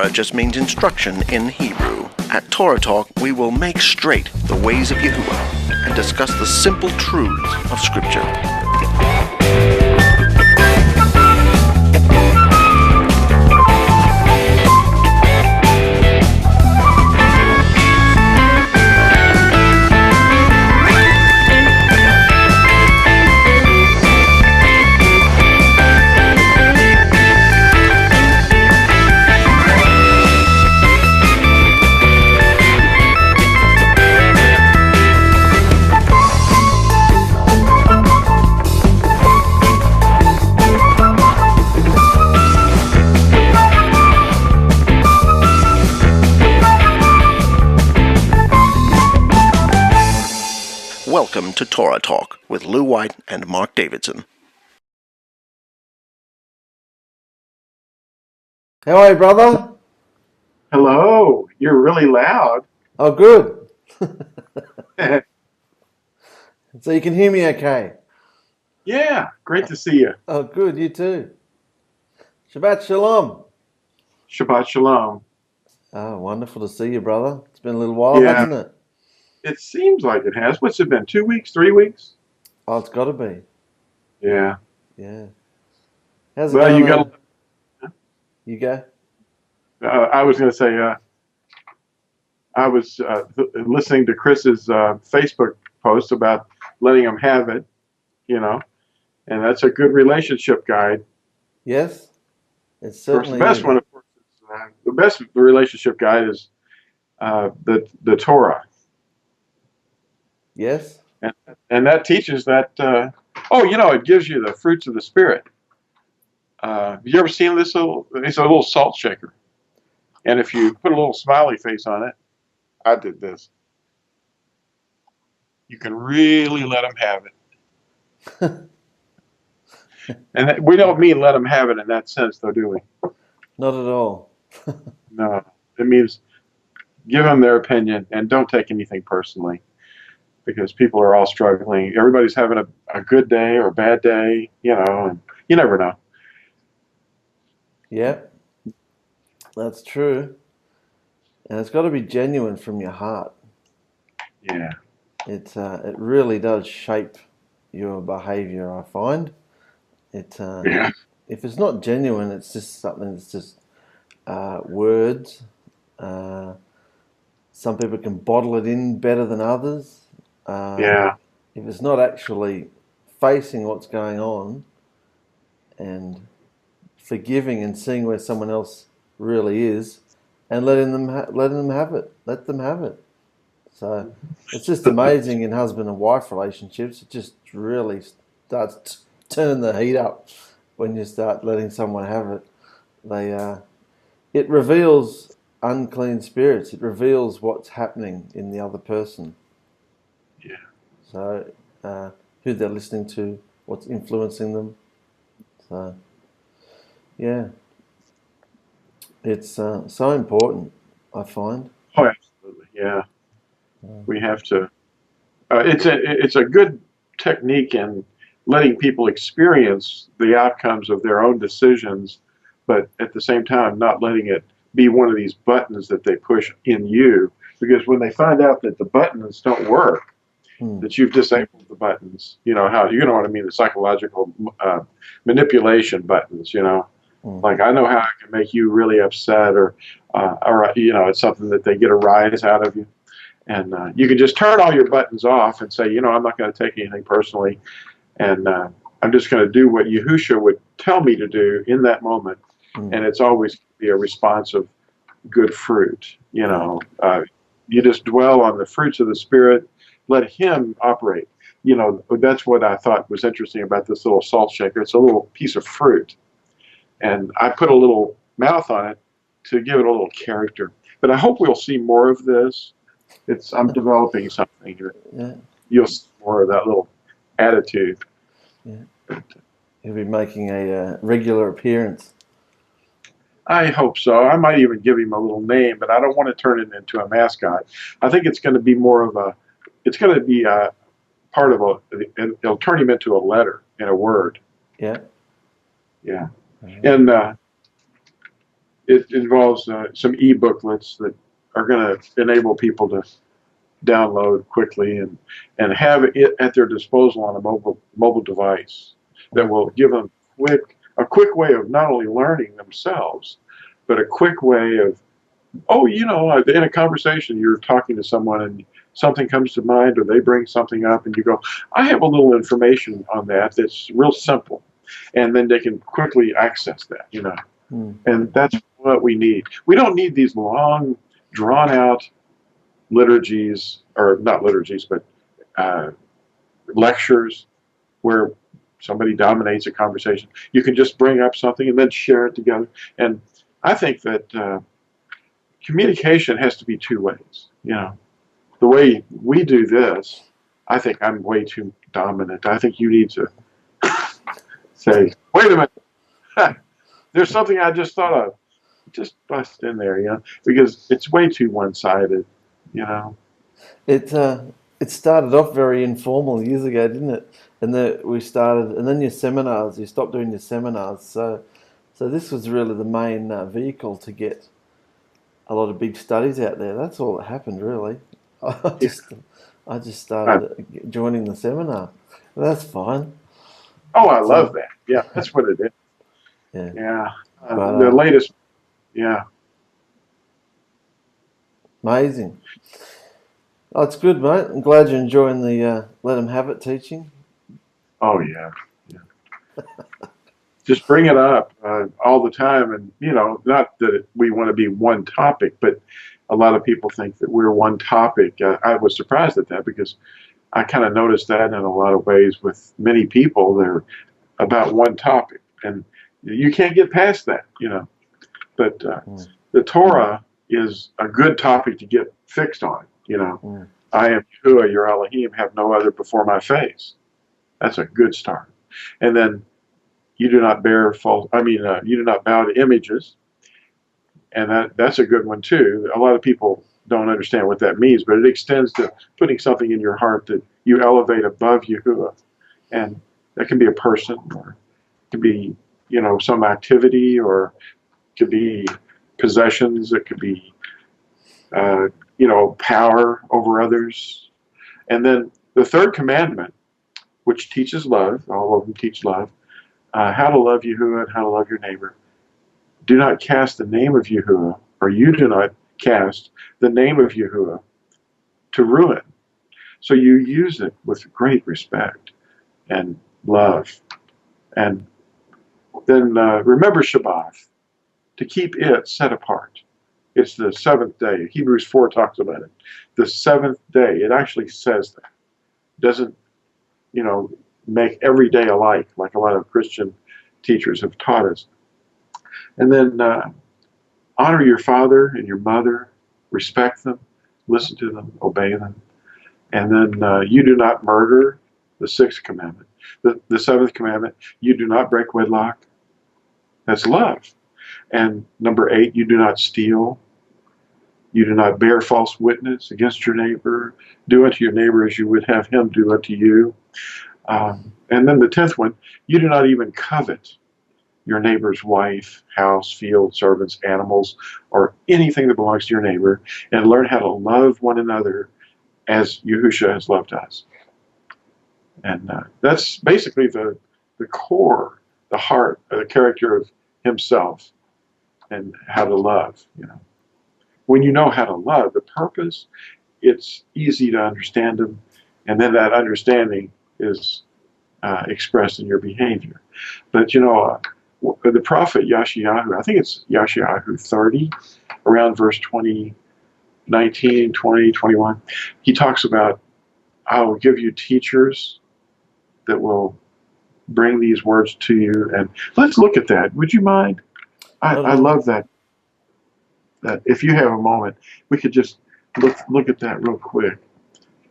Torah just means instruction in Hebrew. At Torah Talk, we will make straight the ways of Yahuwah and discuss the simple truths of Scripture. Welcome to Torah Talk with Lew White and Mark Davidson. How are you, brother? Hello. You're really loud. Oh, good. So you can hear me okay? Yeah, great to see you. Oh, good. You too. Shabbat Shalom. Shabbat Shalom. Oh, wonderful to see you, brother. It's been a little while, Yeah. hasn't it? It seems like it has. What's it been, 2 weeks, 3 weeks? Oh, it's got to be. Yeah. Yeah. How's it Well, going? you got. You go. I was going to say, I was listening to Chris's Facebook post about letting him have it, and that's a good relationship guide. Yes? It's Of course, certainly the best one, of course, is, the best relationship guide is the Torah. Yes? And that teaches that, it gives you the fruits of the Spirit. Have you ever seen this it's a little salt shaker. And if you put a little smiley face on it, I did this, you can really let them have it. And we don't mean let them have it in that sense, though, do we? Not at all. No. It means give them their opinion and don't take anything personally. Because people are all struggling. Everybody's having a good day or a bad day, and you never know. Yeah. That's true. And it's got to be genuine from your heart. Yeah. It really does shape your behavior, I find. Yeah. If it's not genuine, it's just something that's just words. Some people can bottle it in better than others. Yeah. If it's not actually facing what's going on and forgiving and seeing where someone else really is and letting them have it. Let them have it. So it's just amazing in husband and wife relationships. It just really starts turning the heat up when you start letting someone have it. It reveals unclean spirits. It reveals what's happening in the other person. Yeah. So who they're listening to, what's influencing them. So yeah, it's so important, I find. Oh, absolutely. Yeah. We have to. It's a good technique in letting people experience the outcomes of their own decisions, but at the same time not letting it be one of these buttons that they push in you. Because when they find out that the buttons don't work, that you've disabled the buttons, how you know what I mean, the psychological manipulation buttons, like I know how I can make you really upset, or it's something that they get a rise out of you, and you can just turn all your buttons off and say, I'm not going to take anything personally, and I'm just going to do what YAHUSHA would tell me to do in that moment, and it's always be a response of good fruit. You just dwell on the fruits of the Spirit. Let Him operate. That's what I thought was interesting about this little salt shaker. It's a little piece of fruit. And I put a little mouth on it to give it a little character. But I hope we'll see more of this. I'm developing something here. Yeah. You'll see more of that little attitude. Yeah. He'll be making a regular appearance. I hope so. I might even give him a little name, but I don't want to turn it into a mascot. I think it's going to be more of it's going to be a part of it'll turn him into a letter and a word. Yeah. Yeah. And it involves some e-booklets that are going to enable people to download quickly and have it at their disposal on a mobile device that will give them a quick way of not only learning themselves, but a quick way of, in a conversation, you're talking to someone and something comes to mind or they bring something up and you go, I have a little information on that that's real simple. And then they can quickly access that, And that's what we need. We don't need these long, drawn-out liturgies, or not liturgies, but lectures where somebody dominates a conversation. You can just bring up something and then share it together. And I think that communication has to be two ways. The way we do this, I think I'm way too dominant. I think you need to say, wait a minute, there's something I just thought of. Just bust in there, because it's way too one-sided, It started off very informal years ago, didn't it? And then your seminars. You stopped doing your seminars, so this was really the main vehicle to get a lot of big studies out there. That's all that happened, really. I just started joining the seminar. That's fine. Oh, I love that. Yeah, that's what it is. Yeah. The latest. Yeah. Amazing. Oh, it's good, mate. I'm glad you're enjoying the Let Them Have It teaching. Oh, yeah. Just bring it up all the time. And, not that we want to be one topic, but a lot of people think that we're one topic. I was surprised at that because I kind of noticed that in a lot of ways with many people. They're about one topic. And you can't get past that, But the Torah is a good topic to get fixed on, I am Yahuwah, your Elohim, have no other before my face. That's a good start. And then you do not you do not bow to images. And that's a good one too. A lot of people don't understand what that means, but it extends to putting something in your heart that you elevate above Yahuwah. And that can be a person, or it can be, some activity, or it could be possessions. It could be, power over others. And then the third commandment, which teaches love, all of them teach love, how to love Yahuwah and how to love your neighbor. Do not cast the name of Yahuwah, or you do not cast the name of Yahuwah to ruin. So you use it with great respect and love. And then remember Shabbat, to keep it set apart. It's the seventh day. Hebrews 4 talks about it. The seventh day, it actually says that. It doesn't, make every day alike, like a lot of Christian teachers have taught us. And then honor your father and your mother, respect them, listen to them, obey them. And then you do not murder, the sixth commandment. The seventh commandment, you do not break wedlock. That's love. And number 8, you do not steal. You do not bear false witness against your neighbor. Do unto your neighbor as you would have him do unto you. And then the 10th one, you do not even covet your neighbor's wife, house, field, servants, animals, or anything that belongs to your neighbor, and learn how to love one another as YAHUSHA has loved us. And that's basically the core, the heart, the character of himself and how to love, When you know how to love, the purpose, it's easy to understand them, and then that understanding is expressed in your behavior. But, the prophet Yashayahu, I think it's Yashayahu 30, around verse 20, 19, 20, 21, he talks about, I will give you teachers that will bring these words to you. And let's look at that. Would you mind? I love that. That if you have a moment, we could just look at that real quick.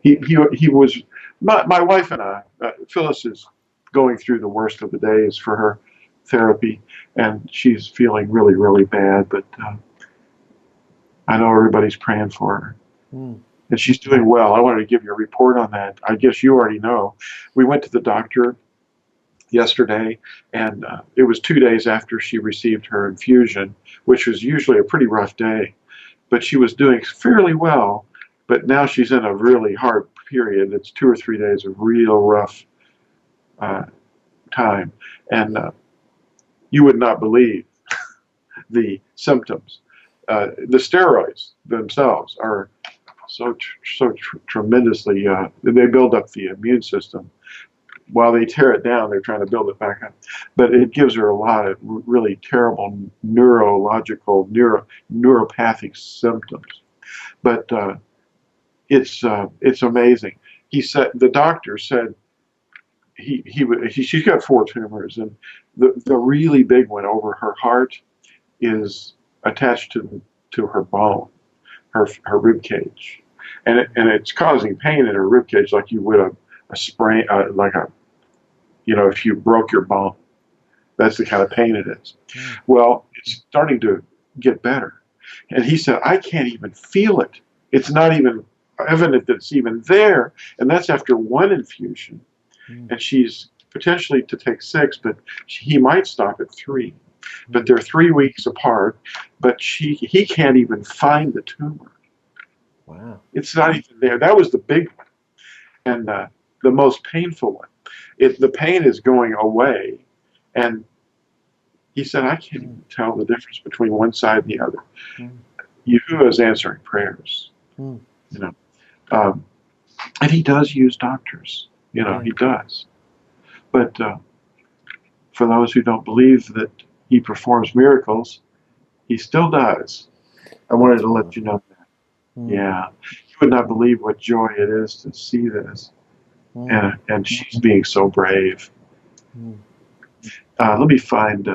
He was, my wife and I, Phyllis is going through the worst of the days for her therapy, and she's feeling really, really bad, but I know everybody's praying for her. And she's doing well. I wanted to give you a report on that. I guess you already know. We went to the doctor yesterday, and it was 2 days after she received her infusion, which was usually a pretty rough day. But she was doing fairly well, but now she's in a really hard period. It's 2 or 3 days of real rough time, and you would not believe the symptoms. The steroids themselves are tremendously, they build up the immune system. While they tear it down, they're trying to build it back up. But it gives her a lot of really terrible neurological, neuropathic symptoms. But it's amazing. He said, the doctor said, she's got 4 tumors, and the really big one over her heart is attached to her bone, her rib cage, and it's causing pain in her rib cage like you would a sprain, like if you broke your bone. That's the kind of pain it is. Well, it's starting to get better, and he said, I can't even feel it. It's not even evident that it's even there, and that's after 1 infusion. And she's potentially to take 6, but he might stop at 3. But they're 3 weeks apart, but he can't even find the tumor. Wow. It's not even there. That was the big one, and the most painful one. The pain is going away, and he said, I can't even tell the difference between one side and the other. Yahuwah is answering prayers, and he does use doctors. He does. But for those who don't believe that he performs miracles, he still does. I wanted to let you know that. Yeah. You would not believe what joy it is to see this. And she's being so brave. Let me find,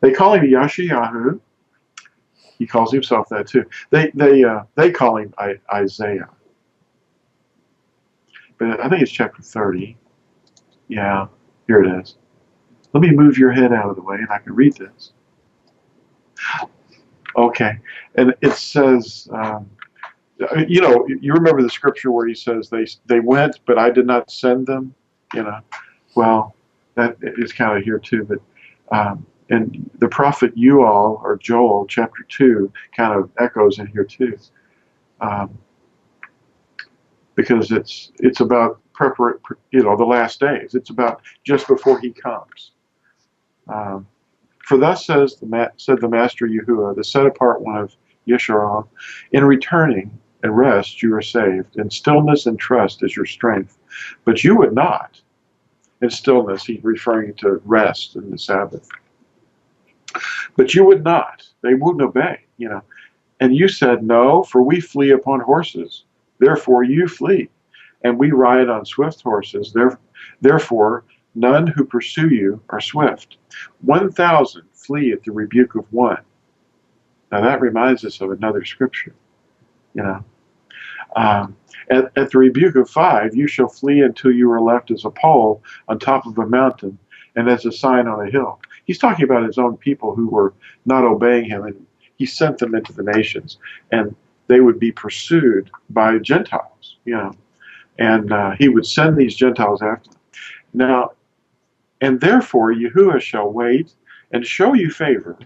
they call him Yashayahu. He calls himself that too. They call him Isaiah. But I think it's chapter 30. Yeah, here it is. Let me move your head out of the way and I can read this. Okay, and it says, you remember the scripture where he says they went, but I did not send them. Well, that is kind of here too. But and the prophet Ual or Joel, chapter 2, kind of echoes in here too. Because it's about the last days. It's about just before he comes. For thus said the Master Yahuwah, the set apart one of Yeshurun, in returning and rest you are saved, in stillness and trust is your strength. But you would not. In stillness, he's referring to rest and the Sabbath. But you would not. They wouldn't obey, And you said, no, for we flee upon horses. Therefore you flee, and we ride on swift horses. Therefore none who pursue you are swift. 1,000 flee at the rebuke of 1. Now that reminds us of another scripture. At the rebuke of 5, you shall flee until you are left as a pole on top of a mountain and as a sign on a hill. He's talking about his own people who were not obeying him, and he sent them into the nations, and they would be pursued by Gentiles, and he would send these Gentiles after them. Now, and therefore Yahuwah shall wait and show you favor,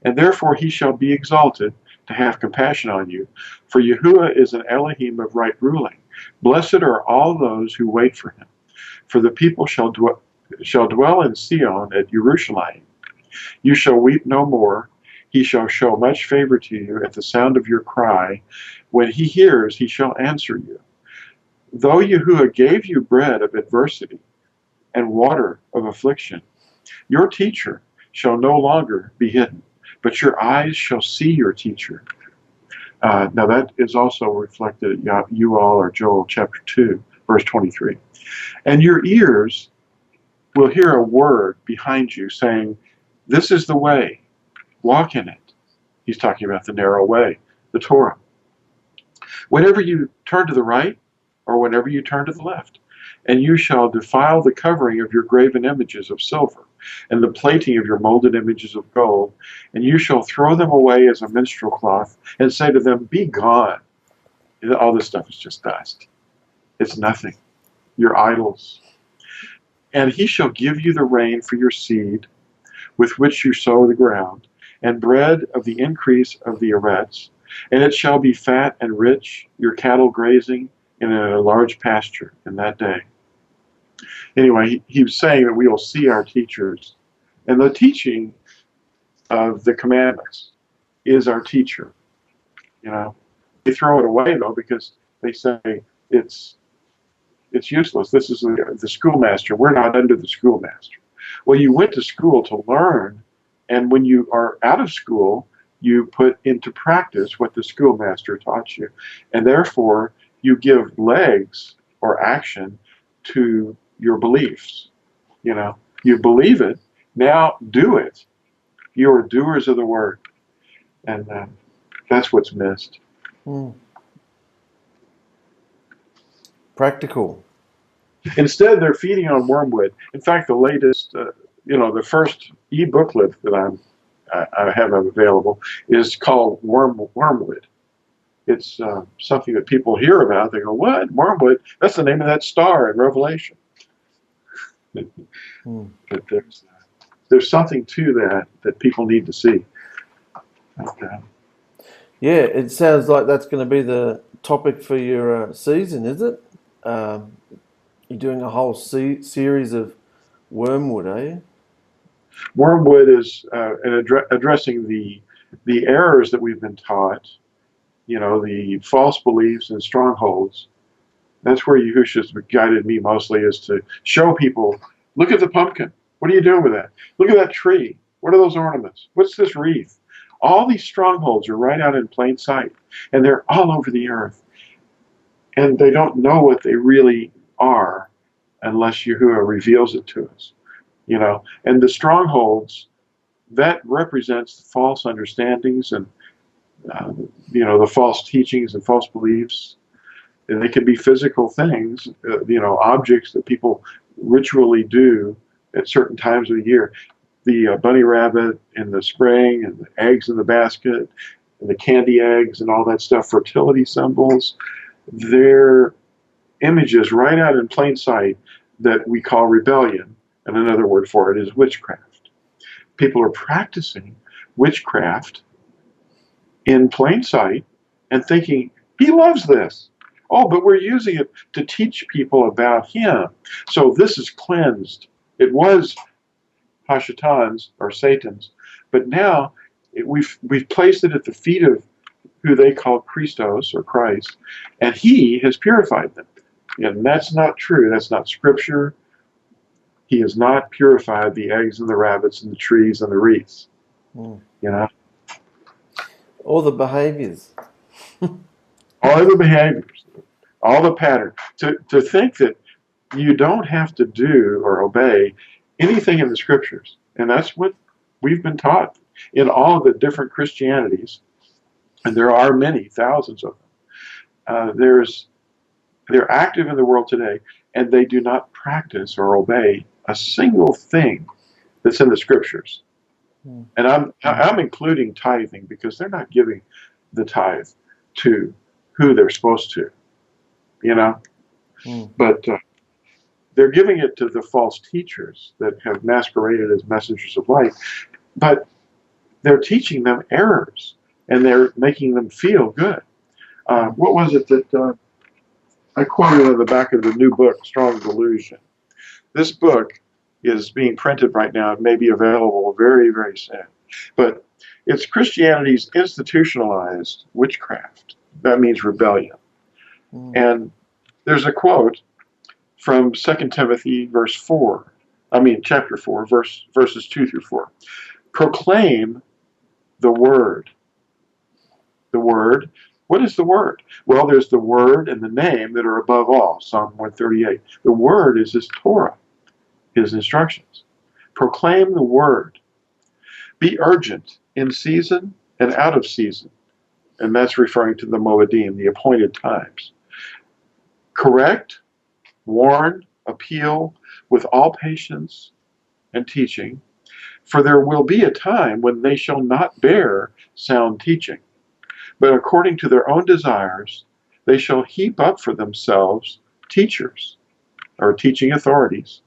and therefore he shall be exalted to have compassion on you. For Yahuwah is an Elohim of right ruling. Blessed are all those who wait for him. For the people shall dwell in Sion at Jerusalem. You shall weep no more. He shall show much favor to you at the sound of your cry. When he hears, he shall answer you. Though Yahuwah gave you bread of adversity and water of affliction, your teacher shall no longer be hidden, but your eyes shall see your teacher. Now that is also reflected at Ual or Joel chapter 2, verse 23. And your ears will hear a word behind you saying, this is the way, walk in it. He's talking about the narrow way, the Torah. Whenever you turn to the right, or whenever you turn to the left, and you shall defile the covering of your graven images of silver, and the plating of your molded images of gold, and you shall throw them away as a minstrel cloth, and say to them, be gone. All this stuff is just dust. It's nothing. Your idols. And he shall give you the rain for your seed, with which you sow the ground, and bread of the increase of the arets, and it shall be fat and rich, your cattle grazing in a large pasture in that day. Anyway, he was saying that we will see our teachers, and the teaching of the commandments is our teacher. You know, they throw it away though because they say it's useless. This is the schoolmaster. We're not under the schoolmaster. Well, you went to school to learn, and when you are out of school, you put into practice what the schoolmaster taught you, and therefore you give legs or action to your beliefs. You know, you believe it, now do it. You are doers of the word, and that's what's missed. Practical. Instead, they're feeding on wormwood. In fact, the latest, the first e-booklet that I have available is called Wormwood. It's something that people hear about. They go, "What? Wormwood? That's the name of that star in Revelation." But there's something to that people need to see. Yeah, it sounds like that's going to be the topic for your season, is it? You're doing a whole series of Wormwood, are you? Wormwood is addressing the errors that we've been taught, the false beliefs and strongholds. That's where YAHUSHA's guided me mostly, is to show people, look at the pumpkin. What are you doing with that? Look at that tree. What are those ornaments? What's this wreath? All these strongholds are right out in plain sight, and they're all over the earth. And they don't know what they really are unless Yahuwah reveals it to us. And the strongholds, that represents the false understandings and the false teachings and false beliefs. And they can be physical things, objects that people ritually do at certain times of the year. The bunny rabbit in the spring, and the eggs in the basket, and the candy eggs and all that stuff, fertility symbols. They're images right out in plain sight that we call rebellion, and another word for it is witchcraft. People are practicing witchcraft in plain sight and thinking, he loves this. Oh, but we're using it to teach people about him. So this is cleansed. It was Hashatan's or Satan's, but now we've placed it at the feet of who they call Christos or Christ, and he has purified them. And that's not true. That's not scripture. He has not purified the eggs and the rabbits and the trees and the wreaths. All the behaviors. All the behaviors, all the patterns. To think that you don't have to do or obey anything in the scriptures. And that's what we've been taught in all of the different Christianities. And there are many, thousands of them. They're active in the world today, and they do not practice or obey a single thing that's in the scriptures. And I'm including tithing, because they're not giving the tithe to who they're supposed to, But they're giving it to the false teachers that have masqueraded as messengers of light. But they're teaching them errors, and they're making them feel good. What was it that I quoted on the back of the new book, Strong Delusion? This book is being printed right now. It may be available very, very soon. But it's Christianity's institutionalized witchcraft. That means rebellion. And there's a quote from 2 Timothy chapter 4, verses 2 through 4. Proclaim the word. The word. What is the word? Well, there's the word and the name that are above all, Psalm 138. The word is his Torah, his instructions. Proclaim the word. Be urgent in season and out of season. And that's referring to the Moedim, the appointed times. Correct, warn, appeal with all patience and teaching, for there will be a time when they shall not bear sound teaching, but according to their own desires, they shall heap up for themselves teachers, or teaching authorities,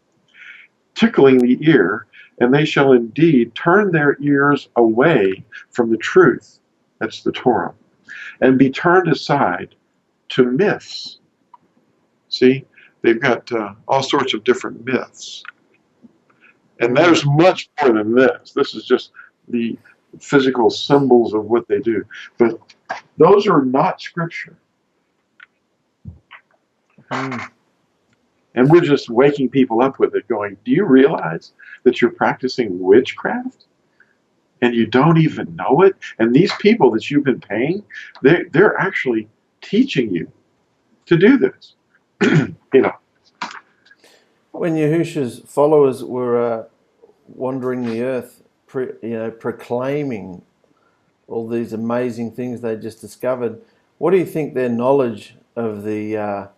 tickling the ear, and they shall indeed turn their ears away from the truth, that's the Torah, and be turned aside to myths. See, they've got all sorts of different myths. And there's much more than this. This is just the physical symbols of what they do. But those are not scripture. And we're just waking people up with it, going, do you realize that you're practicing witchcraft? And you don't even know it? And these people that you've been paying, they're actually teaching you to do this. You know. When Yahusha's followers were wandering the earth, proclaiming all these amazing things they just discovered, what do you think their knowledge of the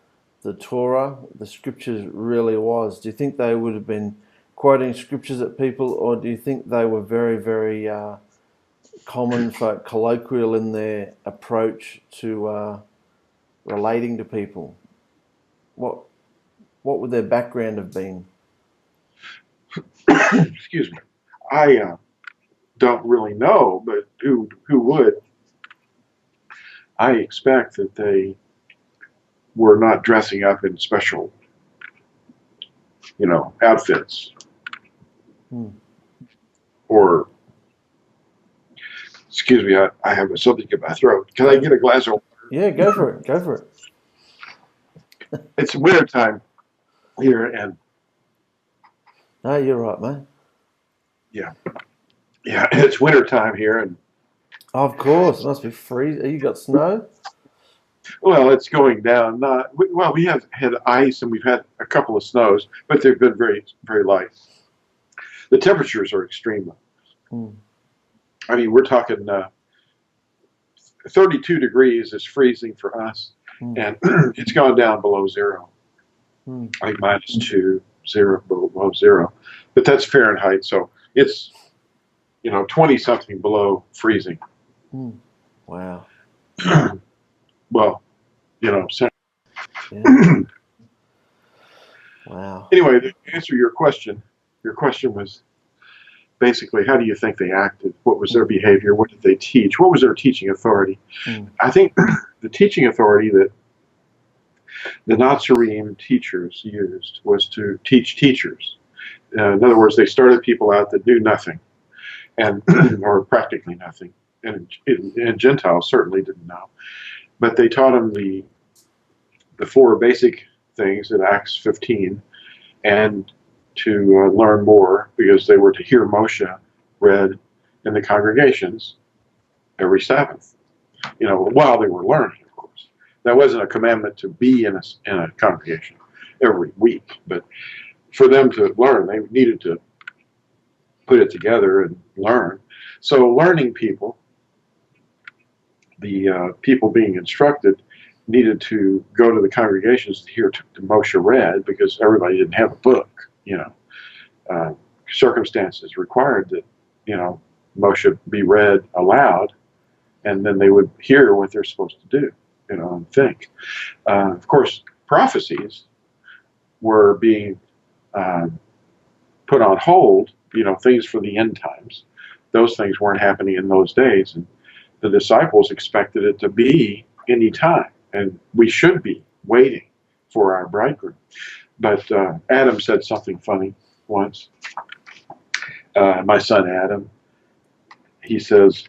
Torah, the scriptures, really was? Do you think they would have been quoting scriptures at people, or do you think they were very, very common folk, colloquial in their approach to relating to people? What would their background have been? Excuse me. I don't really know, but who would? I expect that they were not dressing up in special, outfits. Or, excuse me, I have something in my throat. Can I get a glass of water? Yeah, go for it. Go for it. It's wintertime here, and No, you're right, mate. yeah, it's wintertime here, and Of course, it must be freezing. You got snow? well, it's going down. We have had ice, and we've had a couple of snows, but they've been very, very light. The temperatures are extreme. I mean, we're talking 32 degrees is freezing for us, and it's gone down below zero, like -2, 0, below zero. But that's Fahrenheit, so it's 20-something below freezing. Wow. Well, Yeah. Wow. Anyway, to answer your question was basically, how do you think they acted? What was their behavior? What did they teach? What was their teaching authority? I think the teaching authority that the Natsarim teachers used was to teach teachers. In other words, they started people out that knew nothing, or practically nothing, and Gentiles certainly didn't know. But they taught them the four basic things in Acts 15, and to learn more, because they were to hear Moshe read in the congregations every Sabbath, while they were learning, of course. That wasn't a commandment to be in a congregation every week, but for them to learn, they needed to put it together and learn. So learning people, the people being instructed, needed to go to the congregations to hear Moshe read, because everybody didn't have a book. Circumstances required that Moshe be read aloud, and then they would hear what they're supposed to do, and think. Of course, prophecies were being put on hold, things for the end times. Those things weren't happening in those days, and the disciples expected it to be any time, and we should be waiting for our bridegroom. But Adam said something funny once. My son Adam, he says,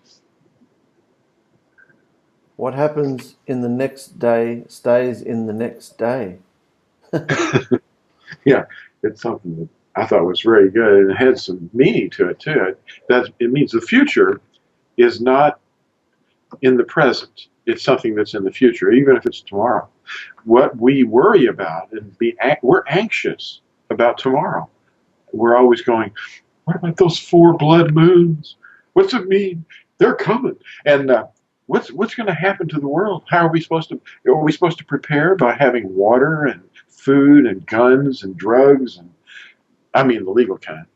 What happens in the next day stays in the next day. Yeah, it's something that I thought was very good, and it had some meaning to it too. It means the future is not in the present. It's something that's in the future, even if it's tomorrow. What we worry about and we're anxious about tomorrow. We're always going, what about those 4 blood moons? What's it mean? They're coming. And what's going to happen to the world? How are we supposed to? Are we supposed to prepare by having water and food and guns and drugs, and I mean the legal kind?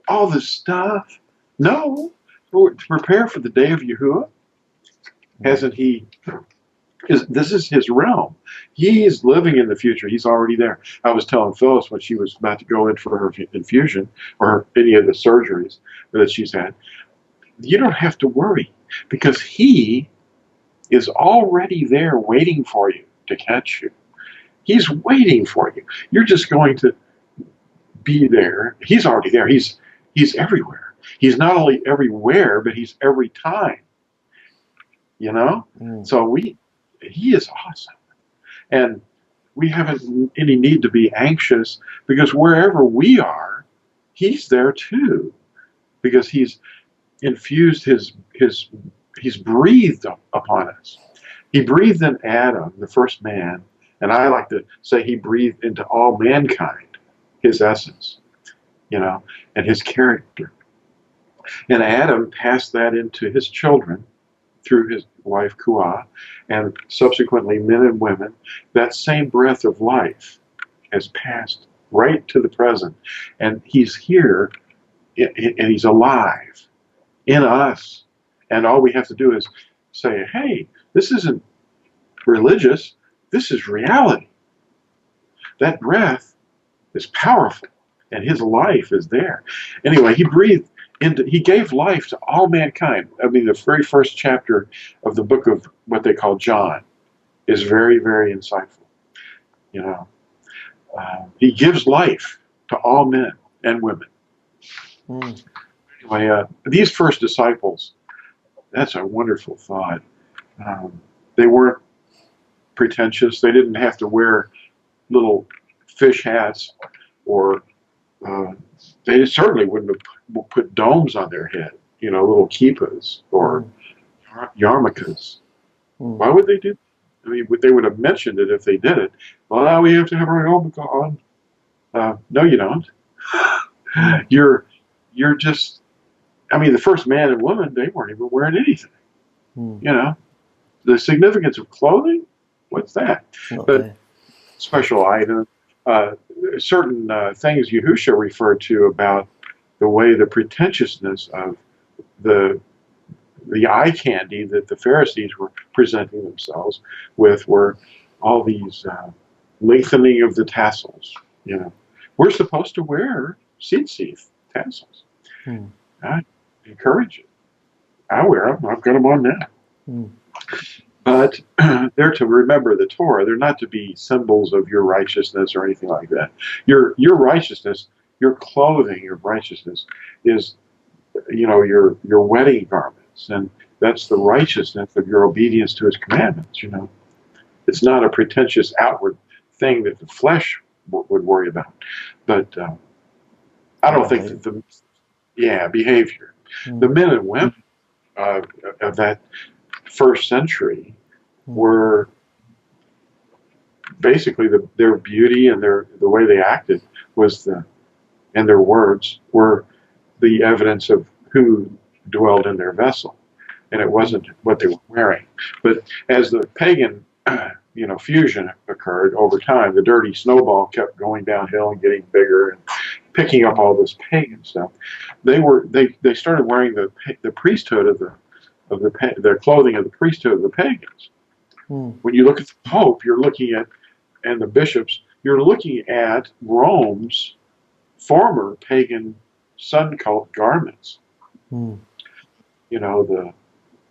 All this stuff? No. To prepare for the day of Yahuwah. Hasn't he This is his realm. He is living in the future. He's already there. I was telling Phyllis when she was about to go in for her infusion or any of the surgeries that she's had, you don't have to worry because he is already there waiting for you to catch you. He's waiting for you. You're just going to be there. He's already there. He's everywhere. He's not only everywhere, but he's every time. You know? So he is awesome. And we haven't any need to be anxious because wherever we are, he's there too. Because he's infused he's breathed upon us. He breathed in Adam, the first man, and I like to say he breathed into all mankind, his essence, you know, and his character. And Adam passed that into his children through his wife Kuah, and subsequently men and women. That same breath of life has passed right to the present, and he's here, and he's alive in us. And all we have to do is say, hey, this isn't religious, this is reality. That breath is powerful, and his life is there. Anyway, he gave life to all mankind. I mean, the very first chapter of the book of what they call John is very, very insightful. You know, he gives life to all men and women. Anyway, these first disciples, that's a wonderful thought. They weren't pretentious. They didn't have to wear little fish hats, or they certainly wouldn't have put domes on their head, you know, little kippas or yarmulkes. Why would they do that? I mean, they would have mentioned it if they did it. Well, now we have to have our yarmulke on. No, you don't. You're just, I mean, the first man and woman, they weren't even wearing anything. You know, the significance of clothing, what's that? But special items, certain things YAHUSHA referred to about the way the pretentiousness of the eye candy that the Pharisees were presenting themselves with were all these lengthening of the tassels. You know, we're supposed to wear seed tassels. I encourage it. I wear them. I've got them on now. But they're to remember the Torah. They're not to be symbols of your righteousness or anything like that. Your righteousness, your clothing, your righteousness is, you know, your wedding garments, and that's the righteousness of your obedience to His commandments. You know, it's not a pretentious outward thing that the flesh would worry about. But I don't think that behavior. The men and women of that first century were basically their beauty and the way they acted and their words were the evidence of who dwelled in their vessel, and it wasn't what they were wearing. But as the pagan fusion occurred over time, the dirty snowball kept going downhill and getting bigger and picking up all this pagan stuff. They started wearing the priesthood of the clothing of the priesthood of the pagans. When you look at the Pope, you're looking at, and the bishops, you're looking at Rome's former pagan sun cult garments. You know,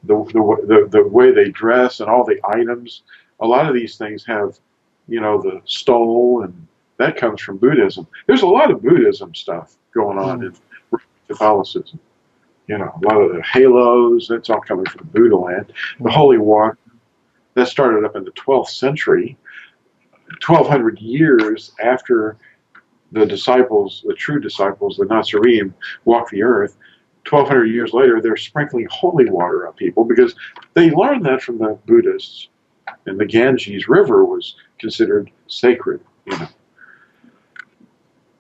the way they dress and all the items. A lot of these things have, you know, the stole, and that comes from Buddhism. There's a lot of Buddhism stuff going on in Catholicism. You know, a lot of the halos, that's all coming from Buddha land. The holy water, that started up in the 12th century, 1,200 years after the disciples, the true disciples, the Natsarim, walked the earth. 1,200 years later, they're sprinkling holy water on people because they learned that from the Buddhists. And the Ganges River was considered sacred, you know.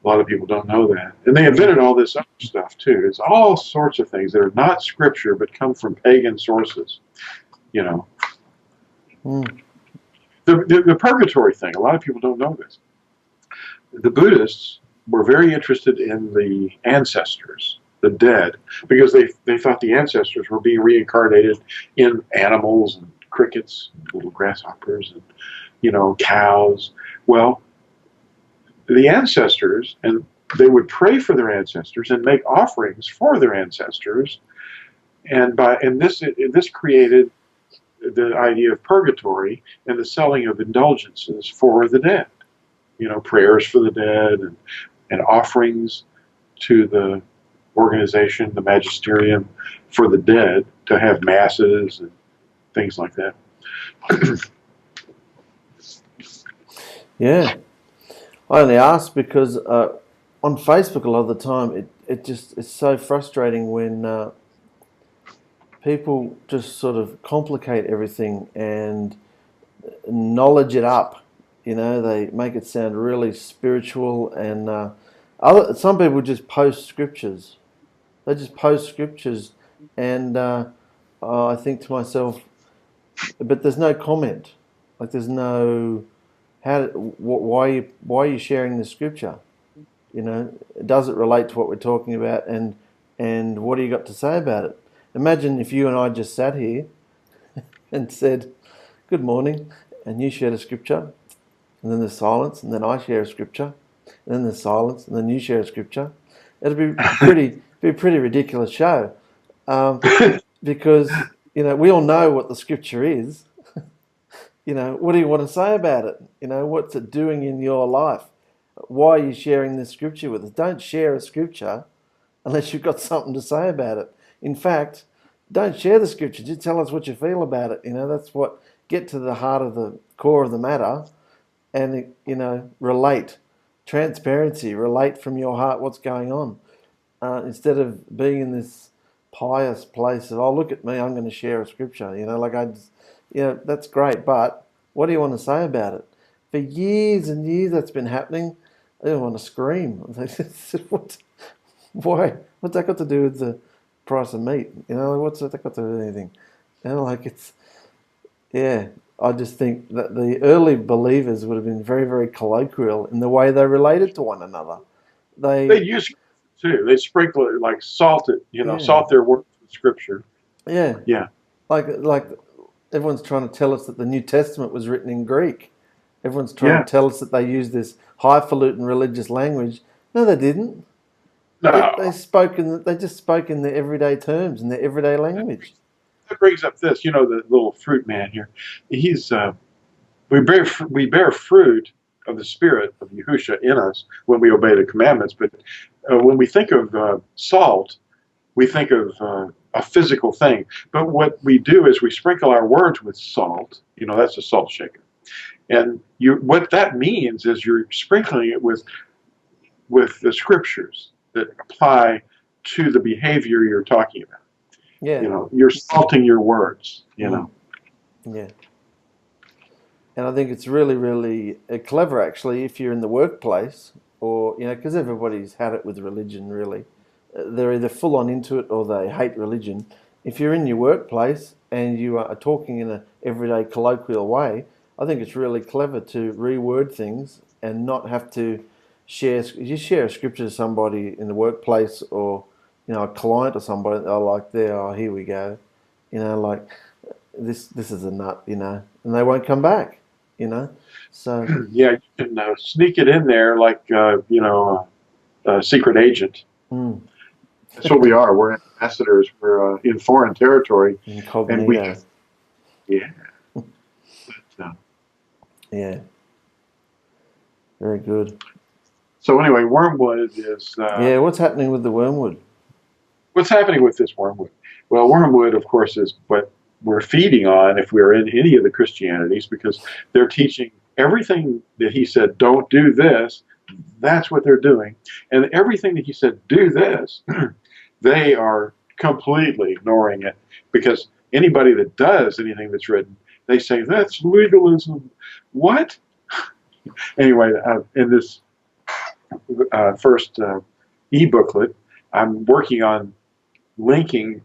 A lot of people don't know that. And they invented all this other stuff, too. It's all sorts of things that are not scripture, but come from pagan sources, you know. The purgatory thing, a lot of people don't know this. The Buddhists were very interested in the ancestors, the dead, because they thought the ancestors were being reincarnated in animals and crickets, little grasshoppers, and, cows. Well, the ancestors, and they would pray for their ancestors and make offerings for their ancestors, and this created the idea of purgatory and the selling of indulgences for the dead. Prayers for the dead and offerings to the organization, the magisterium for the dead, to have masses and things like that. Yeah. I only ask because on Facebook a lot of the time it's so frustrating when people just sort of complicate everything and knowledge it up. They make it sound really spiritual, and some people just post scriptures. They just post scriptures, and I think to myself, but there's no comment. Like there's no why are you sharing this scripture? Does it relate to what we're talking about, and what do you got to say about it? Imagine if you and I just sat here and said, "Good morning," and you shared a scripture, and then there's silence, and then I share a scripture, and then there's silence, and then you share a scripture. It'd be a pretty ridiculous show, because we all know what the scripture is. What do you want to say about it? What's it doing in your life? Why are you sharing this scripture with us? Don't share a scripture unless you've got something to say about it. In fact, don't share the scripture. Just tell us what you feel about it. That's what, get to the heart of the core of the matter, and relate. Transparency, relate from your heart what's going on, instead of being in this pious place of, oh, look at me, I'm going to share a scripture. That's great, but what do you want to say about it? For years and years that's been happening. I don't want to scream. Why? What's that got to do with the price of meat? What's that got to do with anything? I just think that the early believers would have been very, very colloquial in the way they related to one another. They use too. They sprinkle it, like salt it, salt their words with scripture. Yeah. Yeah. Like everyone's trying to tell us that the New Testament was written in Greek. Everyone's trying to tell us that they used this highfalutin religious language. No, they didn't. No. They just spoke in their everyday terms, in their everyday language. That brings up this, the little fruit man here. He's we bear fruit of the Spirit of YAHUSHA in us when we obey the commandments. But when we think of salt, we think of a physical thing. But what we do is we sprinkle our words with salt. That's a salt shaker. And what that means is you're sprinkling it with the scriptures that apply to the behavior you're talking about. Yeah. You're salting your words, Yeah. And I think it's really, really clever, actually, if you're in the workplace or, because everybody's had it with religion, really. They're either full on into it or they hate religion. If you're in your workplace and you are talking in an everyday colloquial way, I think it's really clever to reword things and not have to share a scripture to somebody in the workplace or, a client or somebody, here we go. This is a nut, and they won't come back, So yeah, you can sneak it in there like a secret agent. Mm. That's what we are. We're ambassadors. We're in foreign territory, Incognito. Yeah. Very good. So anyway, Wormwood is. What's happening with the Wormwood? What's happening with this Wormwood? Well, Wormwood, of course, is what we're feeding on if we're in any of the Christianities, because they're teaching everything that he said, don't do this. That's what they're doing. And everything that he said, do this, they are completely ignoring it, because anybody that does anything that's written, they say, that's legalism. What? Anyway, in this first e-booklet, I'm working on linking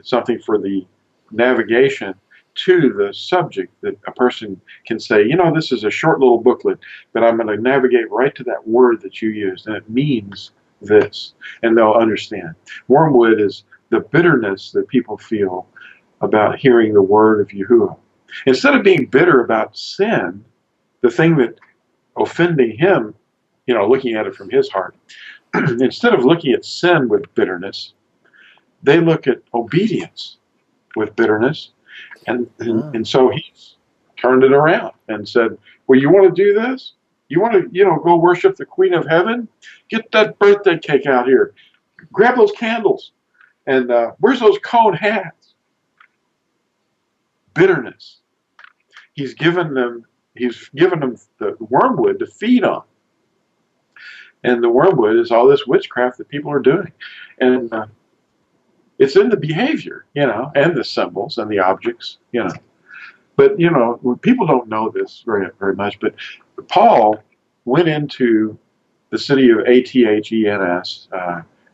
something for the navigation to the subject, that a person can say, this is a short little booklet, but I'm going to navigate right to that word that you used, and it means this, and they'll understand. Wormwood is the bitterness that people feel about hearing the word of Yahuwah. Instead of being bitter about sin, the thing that offending him, looking at it from his heart, instead of looking at sin with bitterness, they look at obedience with bitterness. And so he's turned it around and said, well, you want to do this? You want to, go worship the Queen of Heaven? Get that birthday cake out here. Grab those candles. And where's those cone hats? Bitterness. He's given them the wormwood to feed on. And the wormwood is all this witchcraft that people are doing. And it's in the behavior, and the symbols and the objects, But, people don't know this very, very much. But Paul went into the city of Athens,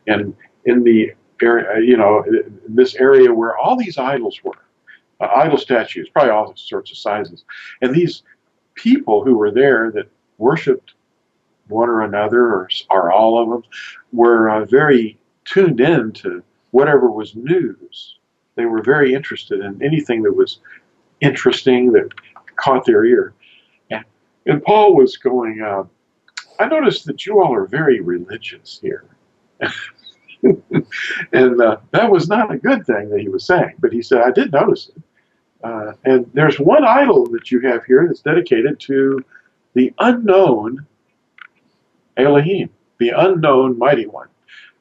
and in the area, this area where all these idols were, idol statues, probably all sorts of sizes. And these people who were there that worshipped one or another, or all of them, were very tuned in to whatever was news. They were very interested in anything that was interesting, that caught their ear. And Paul was going, I noticed that you all are very religious here. And that was not a good thing that he was saying, but he said, I did notice it. And there's one idol that you have here that's dedicated to the unknown Elohim, the unknown mighty one,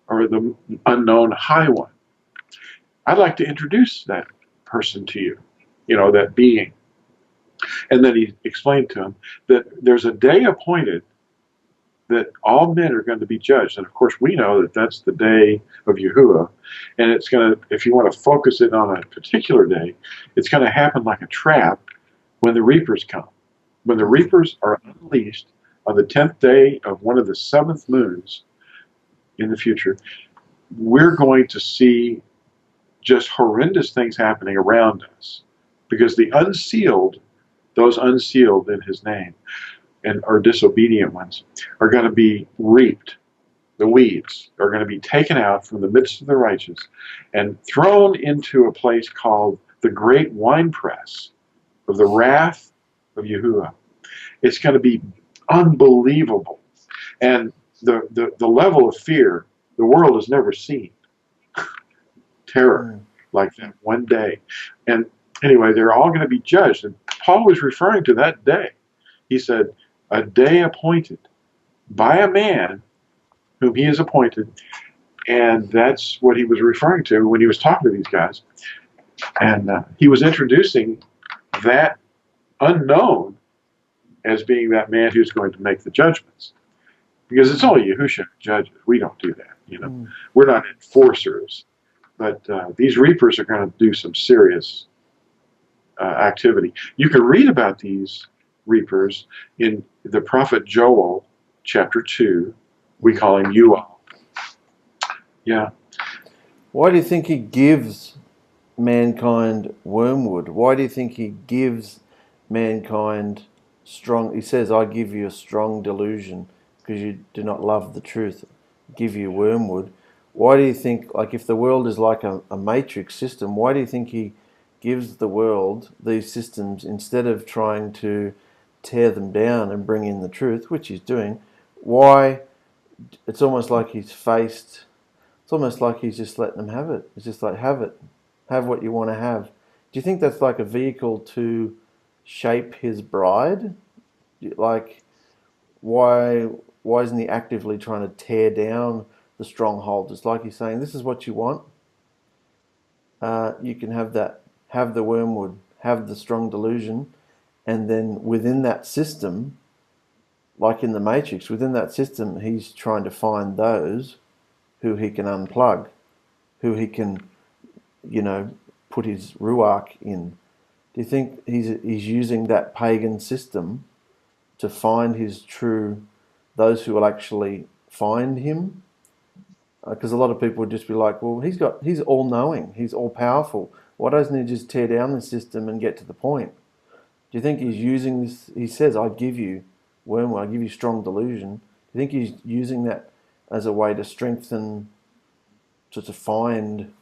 or the unknown high one. I'd like to introduce that person to you, that being. And then he explained to him that there's a day appointed that all men are going to be judged. And of course, we know that that's the day of Yahuwah. And it's going to, if you want to focus it on a particular day, it's going to happen like a trap when the reapers come. When the reapers are unleashed on the 10th day of one of the 7th moons in the future, we're going to see just horrendous things happening around us. Because the unsealed, those unsealed in his name, and are disobedient ones, are going to be reaped. The weeds are going to be taken out from the midst of the righteous and thrown into a place called the great winepress of the wrath of Yahuwah. It's going to be unbelievable. And the level of fear the world has never seen. Terror like that one day. And anyway, they're all going to be judged. And Paul was referring to that day. He said, a day appointed by a man whom he has appointed. And that's what he was referring to when he was talking to these guys. And he was introducing that unknown as being that man who's going to make the judgments. Because it's only YAHUSHA who judges. We don't do that. We're not enforcers. But these reapers are going to do some serious activity. You can read about these reapers in the prophet Joel, chapter 2. We call him Ual. Yeah. Why do you think he gives mankind wormwood? Why do you think he gives mankind strong? He says, I give you a strong delusion because you do not love the truth. Give you wormwood. Why do you think, like if the world is like a matrix system, why do you think he gives the world these systems instead of trying to tear them down and bring in the truth, which he's doing? Why? It's almost like it's almost like he's just letting them have it. It's just like, have it. Have what you want to have. Do you think that's like a vehicle to shape his bride? Like, why isn't he actively trying to tear down the stronghold? It's like he's saying, this is what you want. You can have that. Have the wormwood. Have the strong delusion. And then within that system, like in the Matrix, within that system, he's trying to find those who he can unplug, who he can, put his ruach in. Do you think he's using that pagan system to find his true, those who will actually find him? Because a lot of people would just be like, well, he's all-knowing, he's all-powerful. Why doesn't he just tear down the system and get to the point? Do you think he's using this? He says, I give you wormwood, I give you strong delusion. Do you think he's using that as a way to strengthen, to find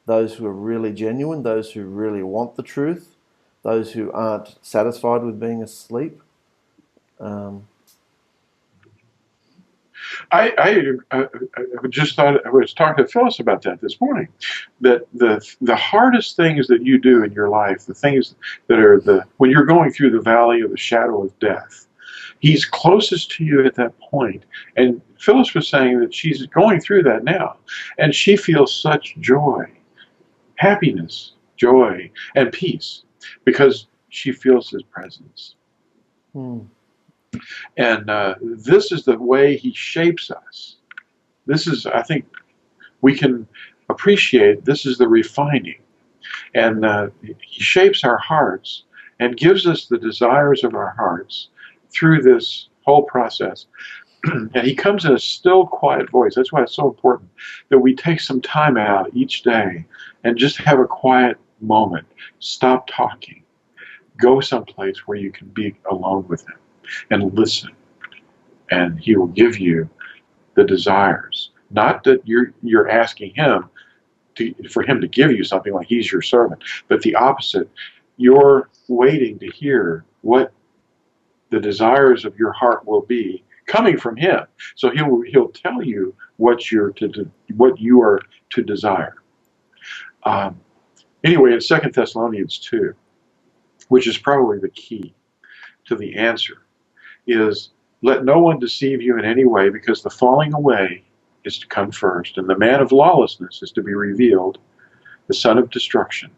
those who are really genuine, those who really want the truth, those who aren't satisfied with being asleep. I just thought, I was talking to Phyllis about that this morning, that the hardest things that you do in your life, the things that are when you're going through the valley of the shadow of death, he's closest to you at that point. And Phyllis was saying that she's going through that now, and she feels such joy, happiness, joy, and peace, because she feels his presence. And this is the way he shapes us. This is, I think, we can appreciate, this is the refining. And he shapes our hearts and gives us the desires of our hearts through this whole process. And he comes in a still, quiet voice. That's why it's so important that we take some time out each day and just have a quiet moment. Stop talking. Go someplace where you can be alone with him and listen. And he will give you the desires. Not that you're asking him for him to give you something like he's your servant, but the opposite. You're waiting to hear what the desires of your heart will be coming from him. So he'll tell you what you are to desire. Anyway, in 2 Thessalonians 2, which is probably the key to the answer, is let no one deceive you in any way, because the falling away is to come first, and the man of lawlessness is to be revealed, the son of destruction.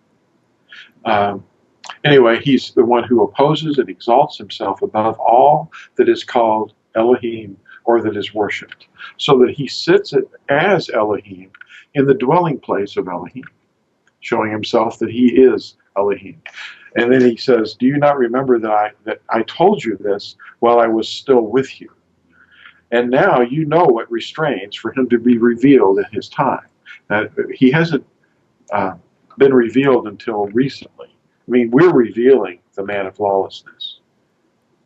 Anyway, he's the one who opposes and exalts himself above all that is called Elohim, or that is worshipped, so that he sits as Elohim in the dwelling place of Elohim, showing himself that he is Elohim. And then he says, do you not remember that I told you this while I was still with you? And now you know what restrains for him to be revealed in his time. He hasn't been revealed until recently. I mean, we're revealing the man of lawlessness.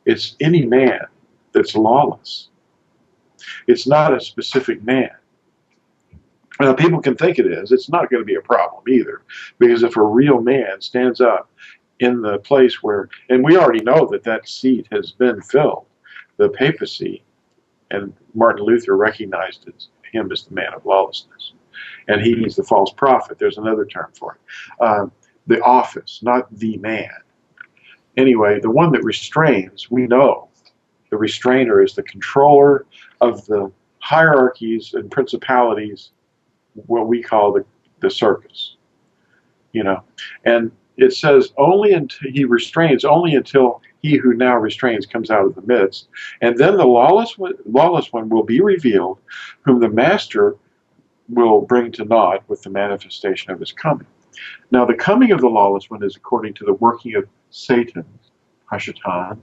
It's any man that's lawless. It's not a specific man. Now, people can think it is. It's not going to be a problem either, because if a real man stands up in the place where, and we already know that seat has been filled, the papacy, and Martin Luther recognized him as the man of lawlessness. And he's the false prophet. There's another term for it. The office, not the man. Anyway, the one that restrains, we know. The restrainer is the controller of the hierarchies and principalities, what we call the circus. And it says only until he restrains, only until he who now restrains comes out of the midst. And then the lawless one will be revealed, whom the master will bring to naught with the manifestation of his coming. Now, the coming of the lawless one is according to the working of Satan, Hashatan,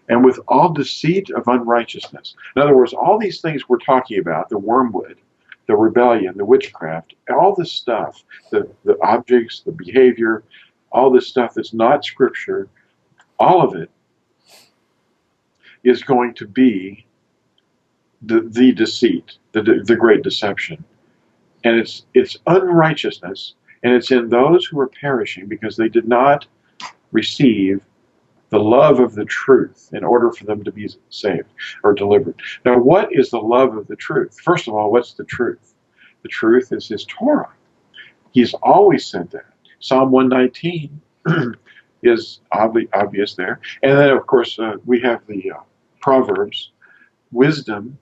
and with all deceit of unrighteousness. In other words, all these things we're talking about, the wormwood, the rebellion, the witchcraft, all this stuff, the objects, the behavior, all this stuff that's not scripture, all of it is going to be the deceit, the great deception. And it's unrighteousness, and it's in those who are perishing because they did not receive the love of the truth in order for them to be saved or delivered. Now, what is the love of the truth? First of all, what's the truth? The truth is his Torah. He's always said that. Psalm 119 is obvious there. And then, of course, we have the Proverbs. Wisdom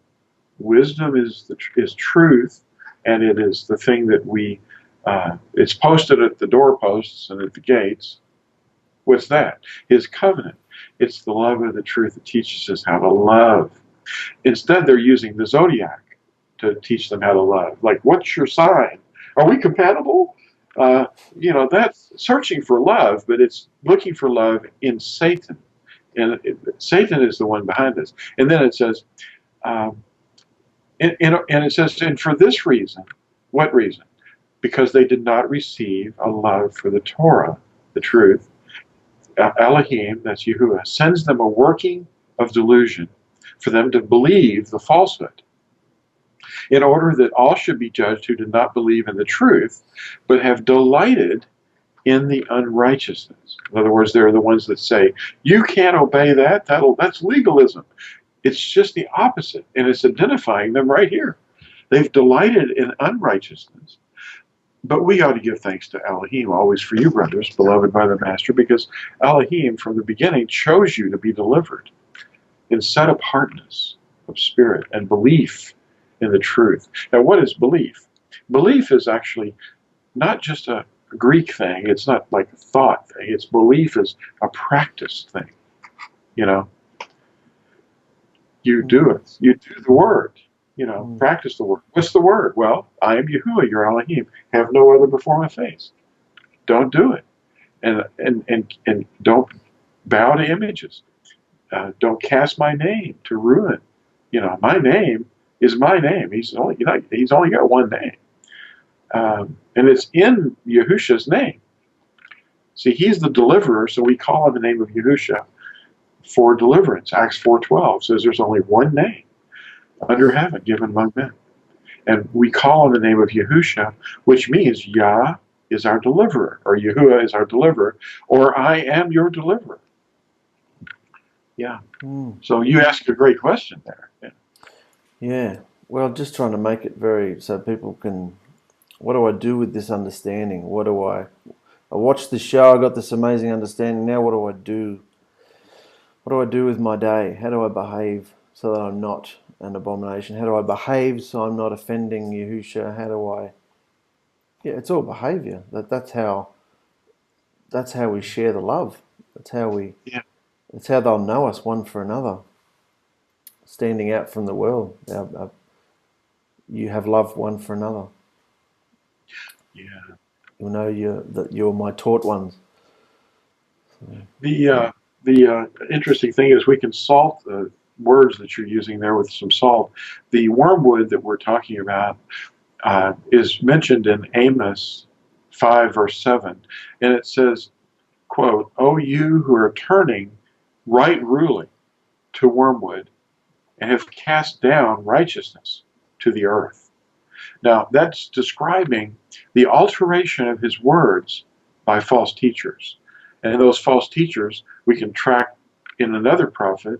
is truth, and it is the thing that it's posted at the doorposts and at the gates. What's that? His covenant. It's the love of the truth that teaches us how to love. Instead, they're using the zodiac to teach them how to love. Like, what's your sign? Are we compatible? That's searching for love, but it's looking for love in Satan. And Satan is the one behind this. And then it says, and for this reason, what reason? Because they did not receive a love for the Torah, the truth. Elohim, that's Yahuwah, sends them a working of delusion for them to believe the falsehood, in order that all should be judged who did not believe in the truth, but have delighted in the unrighteousness. In other words, they're the ones that say, you can't obey that, that's legalism. It's just the opposite, and it's identifying them right here. They've delighted in unrighteousness. But we ought to give thanks to Elohim, always for you, brothers, beloved by the Master, because Elohim, from the beginning, chose you to be delivered in set apartness of spirit and belief in the truth. Now, what is belief? Belief is actually not just a Greek thing. It's not like a thought thing. It's belief is a practice thing. You know, you do it. You do the word. You know, practice the word. What's the word? Well, I am Yahuwah, your Elohim. Have no other before my face. Don't do it. And don't bow to images. Don't cast my name to ruin. You know, my name is my name. He's only got one name. And it's in Yahusha's name. See, he's the deliverer, so we call on the name of Yahusha for deliverance. Acts 4:12 says there's only one name under heaven given among men. And we call on the name of Yahusha, which means Yah is our deliverer, or Yahuwah is our deliverer, or I am your deliverer. Yeah. So you asked a great question there. Yeah. Well, just trying to make it so people can, what do I do with this understanding? I watched the show, I got this amazing understanding. Now what do I do? What do I do with my day? How do I behave so that I'm not an abomination? How do I behave so I'm not offending Yahusha? Yeah, it's all behavior. That's how we share the love. That's how they'll know us one for another. Standing out from the world. You have love one for another. Yeah. You'll know you're my taught ones. The interesting thing is we can salt the words that you're using there with some salt. The wormwood that we're talking about is mentioned in Amos 5, verse 7. And it says, quote, O you who are turning right ruling to wormwood and have cast down righteousness to the earth. Now, that's describing the alteration of his words by false teachers. And those false teachers we can track in another prophet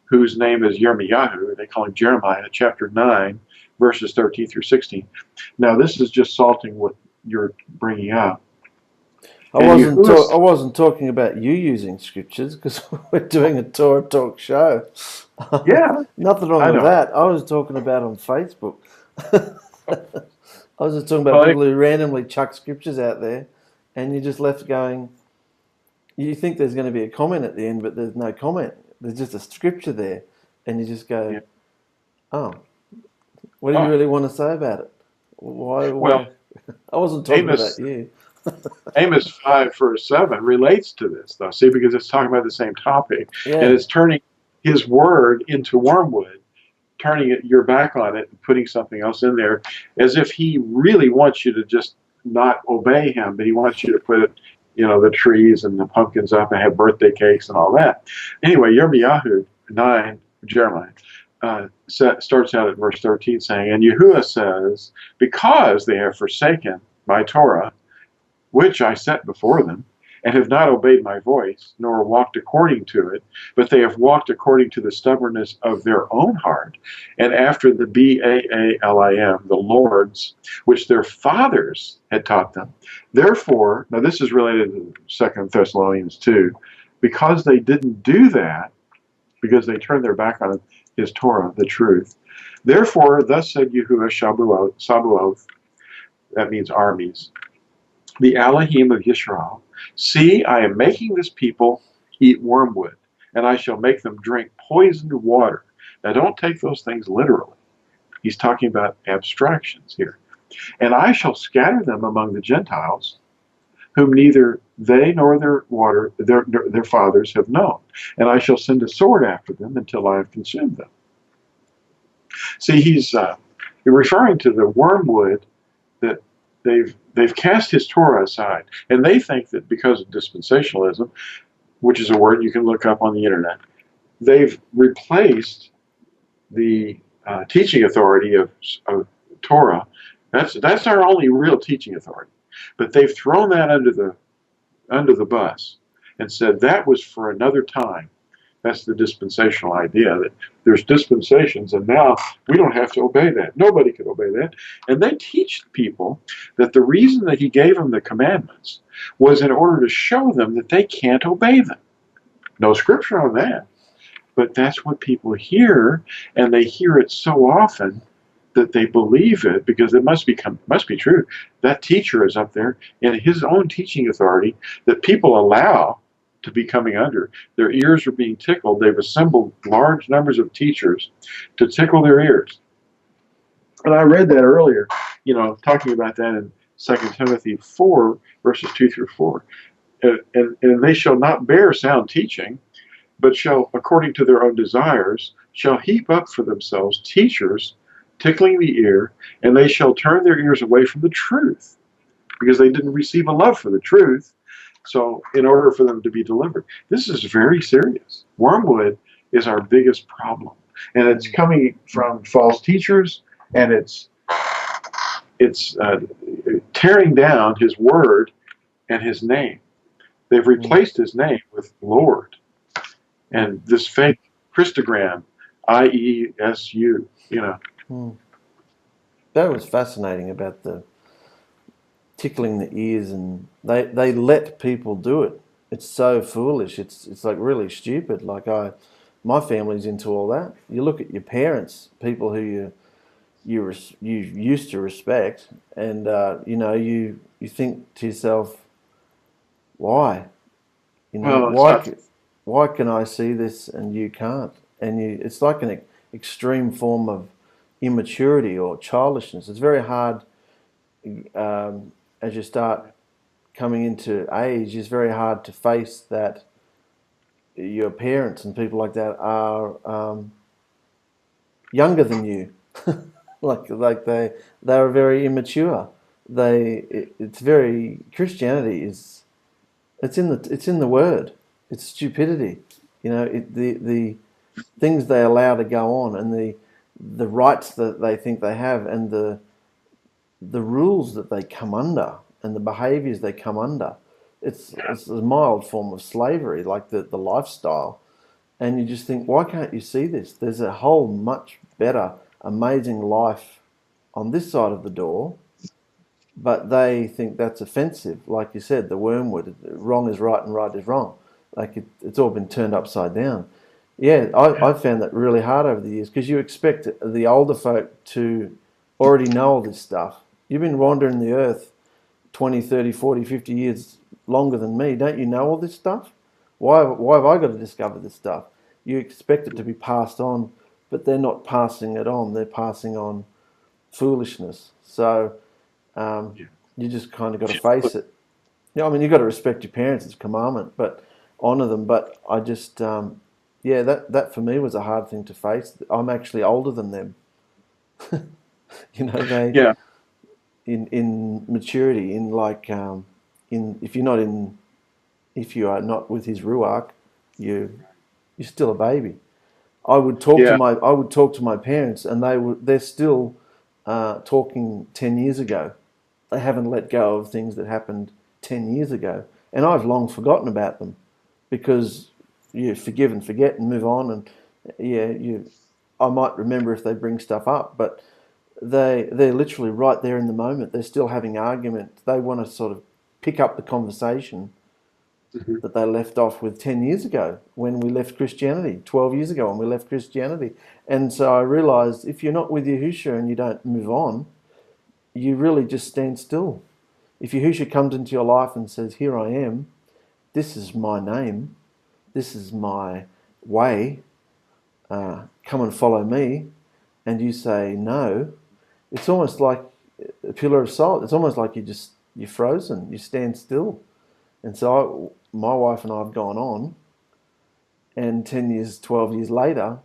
whose name is Yirmiyahu. They call him Jeremiah, chapter 9, verses 13 through 16. Now, this is just salting what you're bringing up. I wasn't talking about you using scriptures because we're doing a TurahTalk show. Yeah. Nothing wrong with that. I was talking about on Facebook. I was just talking about people who randomly chuck scriptures out there and you're just left going, you think there's going to be a comment at the end, but there's no comment. There's just a scripture there. And you just go, oh, what do you really want to say about it? Why? Well, I wasn't talking about you. Amos 5, verse 7 relates to this, though. See, because it's talking about the same topic. Yeah. And it's turning his word into wormwood, turning your back on it and putting something else in there as if he really wants you to just not obey him, but he wants you to put it, the trees and the pumpkins up and have birthday cakes and all that. Anyway, Yirmiyahu 9, Jeremiah, starts out at verse 13 saying, And Yahuwah says, because they have forsaken my Torah, which I set before them, and have not obeyed my voice, nor walked according to it, but they have walked according to the stubbornness of their own heart, and after the Baalim, the lords, which their fathers had taught them. Therefore, now this is related to 2 Thessalonians 2, because they didn't do that, because they turned their back on his Torah, the truth. Therefore, thus said Yahuwah Sabaoth, that means armies, the Elohim of Yisrael, see, I am making this people eat wormwood, and I shall make them drink poisoned water. Now, don't take those things literally. He's talking about abstractions here. And I shall scatter them among the Gentiles, whom neither they nor their fathers have known. And I shall send a sword after them until I have consumed them. See, he's referring to the wormwood that they've cast his Torah aside, and they think that because of dispensationalism, which is a word you can look up on the internet, they've replaced the teaching authority of Torah. That's our only real teaching authority. But they've thrown that under the under the bus and said that was for another time. That's the dispensational idea, that there's dispensations and now we don't have to obey that. Nobody could obey that. And they teach people that the reason that he gave them the commandments was in order to show them that they can't obey them. No scripture on that. But that's what people hear, and they hear it so often that they believe it because it must be true. That teacher is up there in his own teaching authority that people allow to be coming under. Their ears are being tickled. They've assembled large numbers of teachers to tickle their ears. And I read that earlier, talking about that in 2 Timothy 4, verses 2 through 4. And they shall not bear sound teaching, but shall, according to their own desires, shall heap up for themselves teachers, tickling the ear, and they shall turn their ears away from the truth, because they didn't receive a love for the truth. So in order for them to be delivered, this is very serious. Wormwood is our biggest problem, and it's coming from false teachers, and it's tearing down his word and his name. They've replaced his name with Lord, and this fake Christogram, IESU. That was fascinating about the tickling the ears, and they let people do it. It's so foolish. It's like really stupid. Like my family's into all that. You look at your parents, people who you used to respect, and you think to yourself, why? Why can I see this and you can't? And it's like an extreme form of immaturity or childishness. It's very hard as you start coming into age. It's very hard to face that your parents and people like that are younger than you. like they're very immature. It's very Christianity is. It's in the word. It's stupidity. The things they allow to go on, and the rights that they think they have, and the rules that they come under, and the behaviours they come under. It's a mild form of slavery, like the lifestyle. And you just think, why can't you see this? There's a whole much better, amazing life on this side of the door. But they think that's offensive. Like you said, the wormwood, wrong is right and right is wrong. Like it's all been turned upside down. Yeah, I found that really hard over the years, because you expect the older folk to already know all this stuff. You've been wandering the earth 20, 30, 40, 50 years longer than me. Don't you know all this stuff? Why have I got to discover this stuff? You expect it to be passed on, but they're not passing it on. They're passing on foolishness. So you just kind of got to face it. You've got to respect your parents. It's a commandment, but honour them. But I just, that for me was a hard thing to face. I'm actually older than them. In maturity, if you are not with his ruach, you're still a baby. I would talk to my parents, and they're still talking 10 years ago. They haven't let go of things that happened 10 years ago, and I've long forgotten about them, because you forgive and forget and move on. And I might remember if they bring stuff up, but they're literally right there in the moment. They're still having arguments. They want to sort of pick up the conversation that they left off with 10 years ago when we left Christianity, 12 years ago when we left Christianity. And so I realized, if you're not with YAHUSHA and you don't move on, you really just stand still. If YAHUSHA comes into your life and says, here I am, this is my name, this is my way, come and follow me, and you say no, it's almost like a pillar of salt. It's almost like you're frozen, you stand still. And so my wife and I have gone on, and 10 years, 12 years later,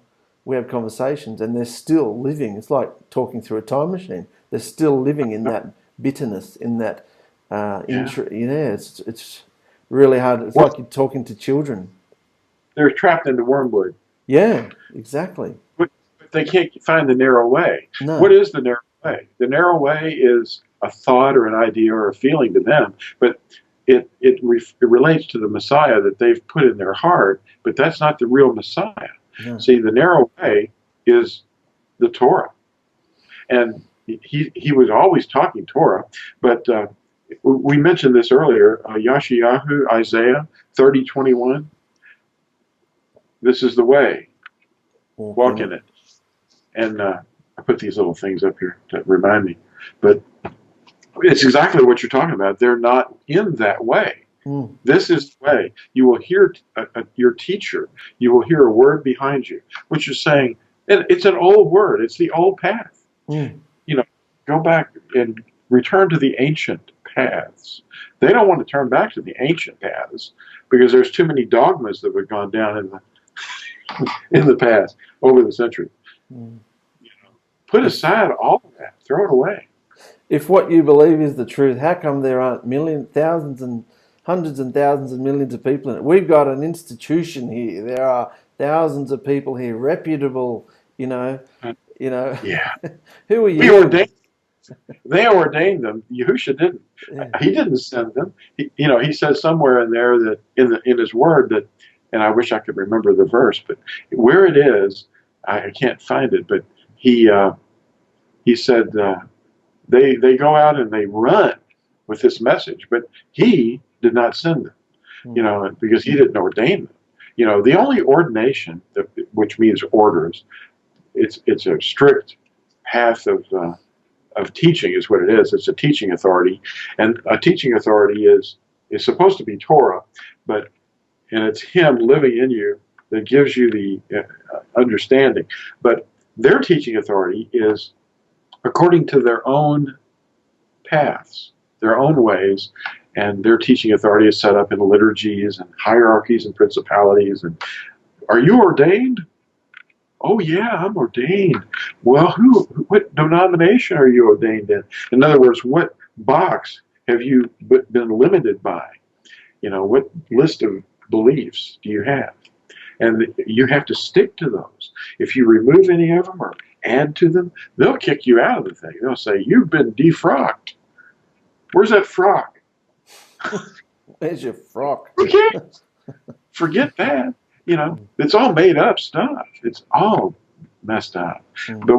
we have conversations, and they're still living. It's like talking through a time machine. They're still living in that bitterness, in that it's really hard. It's like you're talking to children. They're trapped into wormwood. Yeah, exactly. But they can't find the narrow way. No. What is the narrow way? The narrow way is a thought or an idea or a feeling to them, but it relates to the Messiah that they've put in their heart, but that's not the real Messiah. No. See, the narrow way is the Torah. And he was always talking Torah, but we mentioned this earlier, Yeshayahu, Isaiah 30:21. This is the way, walk in it. And I put these little things up here to remind me. But it's exactly what you're talking about. They're not in that way. This is the way. You will hear your teacher. You will hear a word behind you, which is saying, and it's an old word. It's the old path. You know, go back and return to the ancient paths. They don't want to turn back to the ancient paths because there's too many dogmas that have gone down in the past over the century. You know, put aside all of that. Throw it away. If what you believe is the truth, how come there aren't millions, thousands, and hundreds and thousands and millions of people in it? We've got an institution here. There are thousands of people here, reputable. Yeah. Who are you? They ordained them. YAHUSHA didn't. Yeah. He didn't send them. He says somewhere in there that in his word that, and I wish I could remember the verse, but where it is, I can't find it. But he said they go out and they run with this message, but he did not send them. Because he didn't ordain them. The only ordination, which means orders, it's a strict path of teaching is what it is. It's a teaching authority, and a teaching authority is supposed to be Torah, and it's Him living in you that gives you the understanding. But their teaching authority is according to their own paths, their own ways, and their teaching authority is set up in liturgies and hierarchies and principalities. And are you ordained? Oh yeah, I'm ordained. Well, what denomination are you ordained in? In other words, what box have you been limited by? What list of beliefs do you have? And you have to stick to those. If you remove any of them or add to them, they'll kick you out of the thing. They'll say, you've been defrocked. Where's that frock? Where's your frock? Okay. Forget that. It's all made up stuff. It's all messed up. But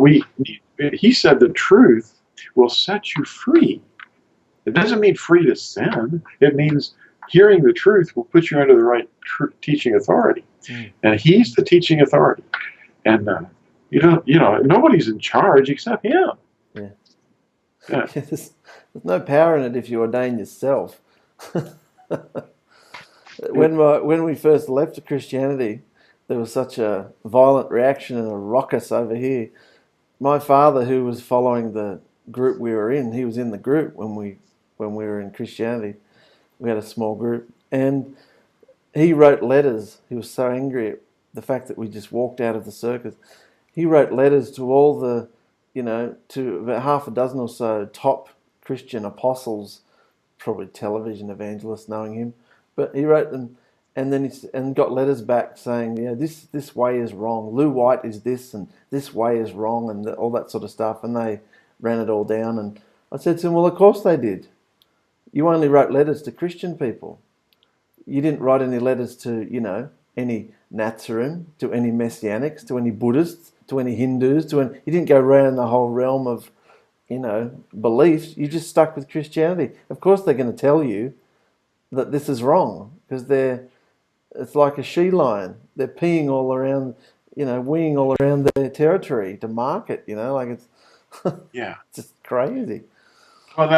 he said the truth will set you free. It doesn't mean free to sin. It means hearing the truth will put you under the right teaching authority. And he's the teaching authority. And nobody's in charge except him. Yeah. There's no power in it if you ordain yourself. When we first left Christianity, there was such a violent reaction and a ruckus over here. My father, who was following the group we were in, he was in the group when we were in Christianity. We had a small group, and he wrote letters. He was so angry at the fact that we just walked out of the circus. He wrote letters to all the, to about half a dozen or so top Christian apostles, probably television evangelists knowing him. But he wrote them, and then and got letters back saying, this way is wrong. Lew White is this, and this way is wrong, and all that sort of stuff. And they ran it all down. And I said to him, well, of course they did. You only wrote letters to Christian people. You didn't write any letters to, any Natsarim, to any Messianics, to any Buddhists, to any Hindus, you didn't go around the whole realm of, beliefs. You just stuck with Christianity. Of course they're going to tell you that this is wrong, because it's like a she lion. They're peeing all around, weeing all around their territory to mark it, like it's yeah, just crazy. Well,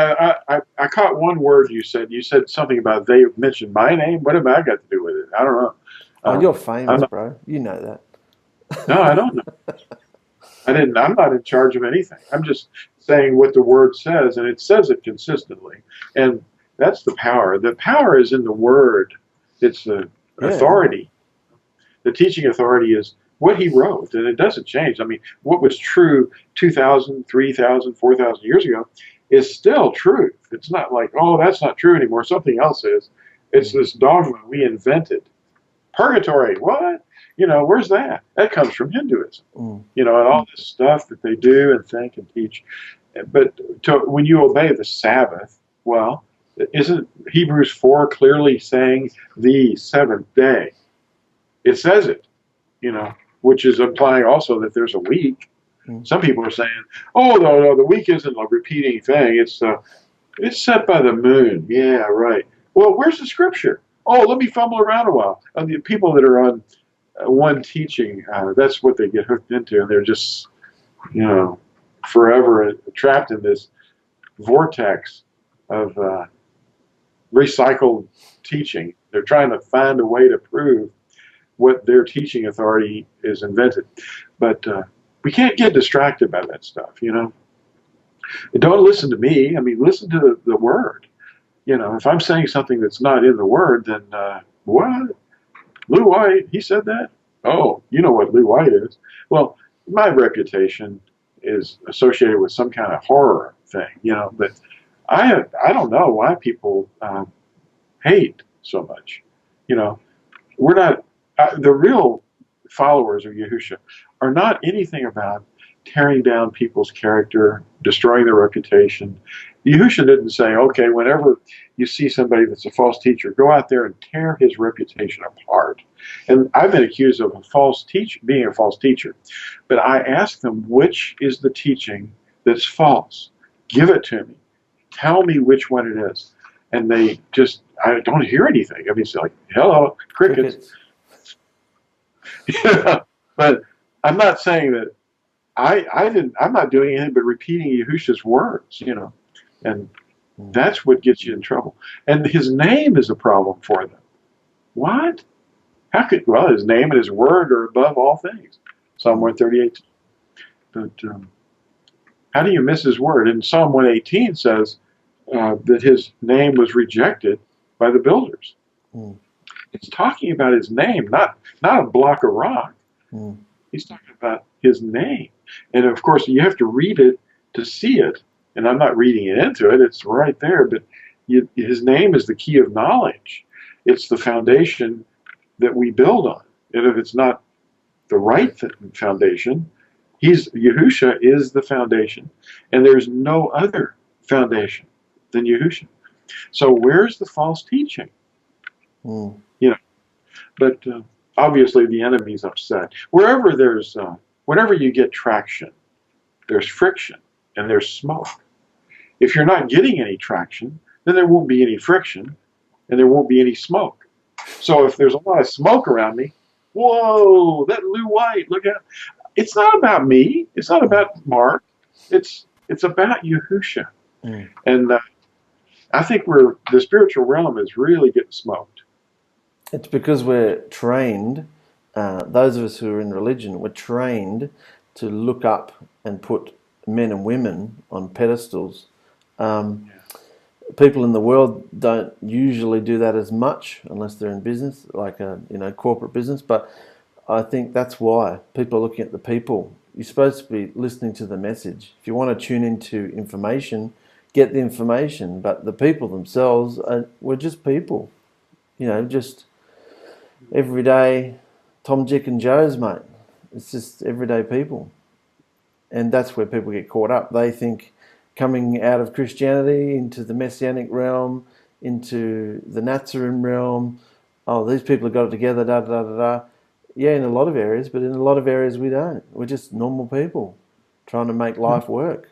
I caught one word you said. You said something about they mentioned my name. What have I got to do with it? I don't know. Oh, you're famous, bro. You know that. No, I don't know. I'm not in charge of anything. I'm just saying what the word says, and it says it consistently. And that's the power. The power is in the word. It's the authority. The teaching authority is what he wrote, and it doesn't change. I mean, what was true 2,000, 3,000, 4,000 years ago is still truth. It's not like, oh, that's not true anymore. Something else is. It's this dogma we invented. Purgatory, what? Where's that? That comes from Hinduism. And all this stuff that they do and think and teach. But when you obey the Sabbath, well, Isn't Hebrews 4 clearly saying the seventh day? It says it, which is implying also that there's a week. Some people are saying, oh, no, the week isn't a repeating thing. It's set by the moon. Yeah, right. Well, where's the scripture? Oh, let me fumble around a while. And the people that are on one teaching, that's what they get hooked into, and they're just, forever trapped in this vortex of recycled teaching. They're trying to find a way to prove what their teaching authority is invented. But we can't get distracted by that stuff, Don't listen to me. I mean, listen to the Word. If I'm saying something that's not in the Word, then what? Lew White, he said that? Oh, you know what Lew White is. Well, my reputation is associated with some kind of horror thing, but I don't know why people hate so much. We're not, the real followers of Yahusha are not anything about tearing down people's character, destroying their reputation. Yahusha didn't say, okay, whenever you see somebody that's a false teacher, go out there and tear his reputation apart. And I've been accused of being a false teacher. But I ask them, which is the teaching that's false? Give it to me. Tell me which one it is. And I don't hear anything. I mean, it's like, hello, crickets. But I'm not saying that I'm not doing anything but repeating Yahusha's words, and that's what gets you in trouble. And his name is a problem for them. What? Well, his name and his word are above all things. Psalm 138. But how do you miss his word? And Psalm 118 says that his name was rejected by the builders. It's talking about his name, not a block of rock. He's talking about his name. And of course, you have to read it to see it. And I'm not reading it into it. It's right there. But his name is the key of knowledge. It's the foundation that we build on. And if it's not the right foundation, Yahusha is the foundation. And there's no other foundation than Yahusha. So where's the false teaching? But obviously the enemy's upset. Whenever you get traction, there's friction and there's smoke. If you're not getting any traction, then there won't be any friction and there won't be any smoke. So if there's a lot of smoke around me, whoa, that Lew White, look at it. It's not about me. It's not about Mark. It's about Yahusha. And I think the spiritual realm is really getting smoked. It's because we're trained, those of us who are in religion, we're trained to look up and put men and women on pedestals. People in the world don't usually do that as much unless they're in business, like corporate business. But I think that's why people are looking at the people. You're supposed to be listening to the message. If you want to tune into information, get the information. But the people themselves, we're just people. Just everyday Tom, Dick and Joe's, mate. It's just everyday people. And that's where people get caught up. They think coming out of Christianity into the Messianic realm, into the Natsarim realm, oh, these people have got it together, da da da da. Yeah, in a lot of areas, but in a lot of areas we don't. We're just normal people trying to make life work.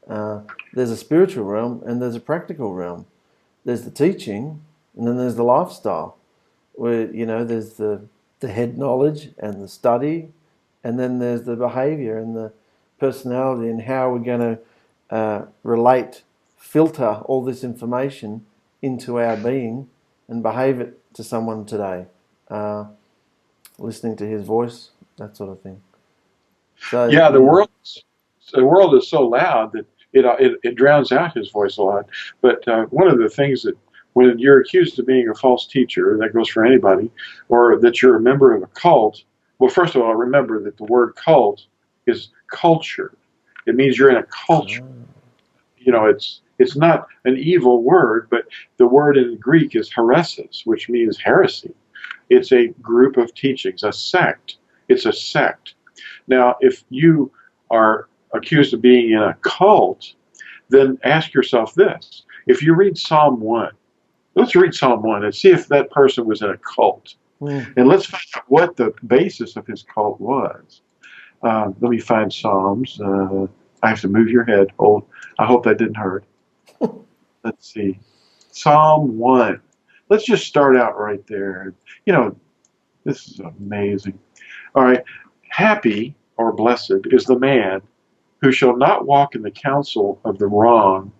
There's a spiritual realm and there's a practical realm. There's the teaching and then there's the lifestyle. Where, there's the head knowledge and the study, and then there's the behavior and the personality and how we're going to filter all this information into our being and behave it to someone today. Listening to his voice, that sort of thing. So, yeah, the world is so loud that it drowns out his voice a lot. But one of the things that when you're accused of being a false teacher, that goes for anybody, or that you're a member of a cult, well, first of all, remember that the word cult is culture. It means you're in a culture. It's not an evil word, but the word in Greek is heresis, which means heresy. It's a group of teachings, a sect. It's a sect. Now, if you are accused of being in a cult, then ask yourself this. If you read Psalm 1, let's read Psalm 1 and see if that person was in a cult. And let's find out what the basis of his cult was. Let me find Psalms. I have to move your head. Oh, I hope that didn't hurt. Let's see. Psalm 1. Let's just start out right there. You know, this is amazing. All right. Happy or blessed is the man who shall not walk in the counsel of the wrong,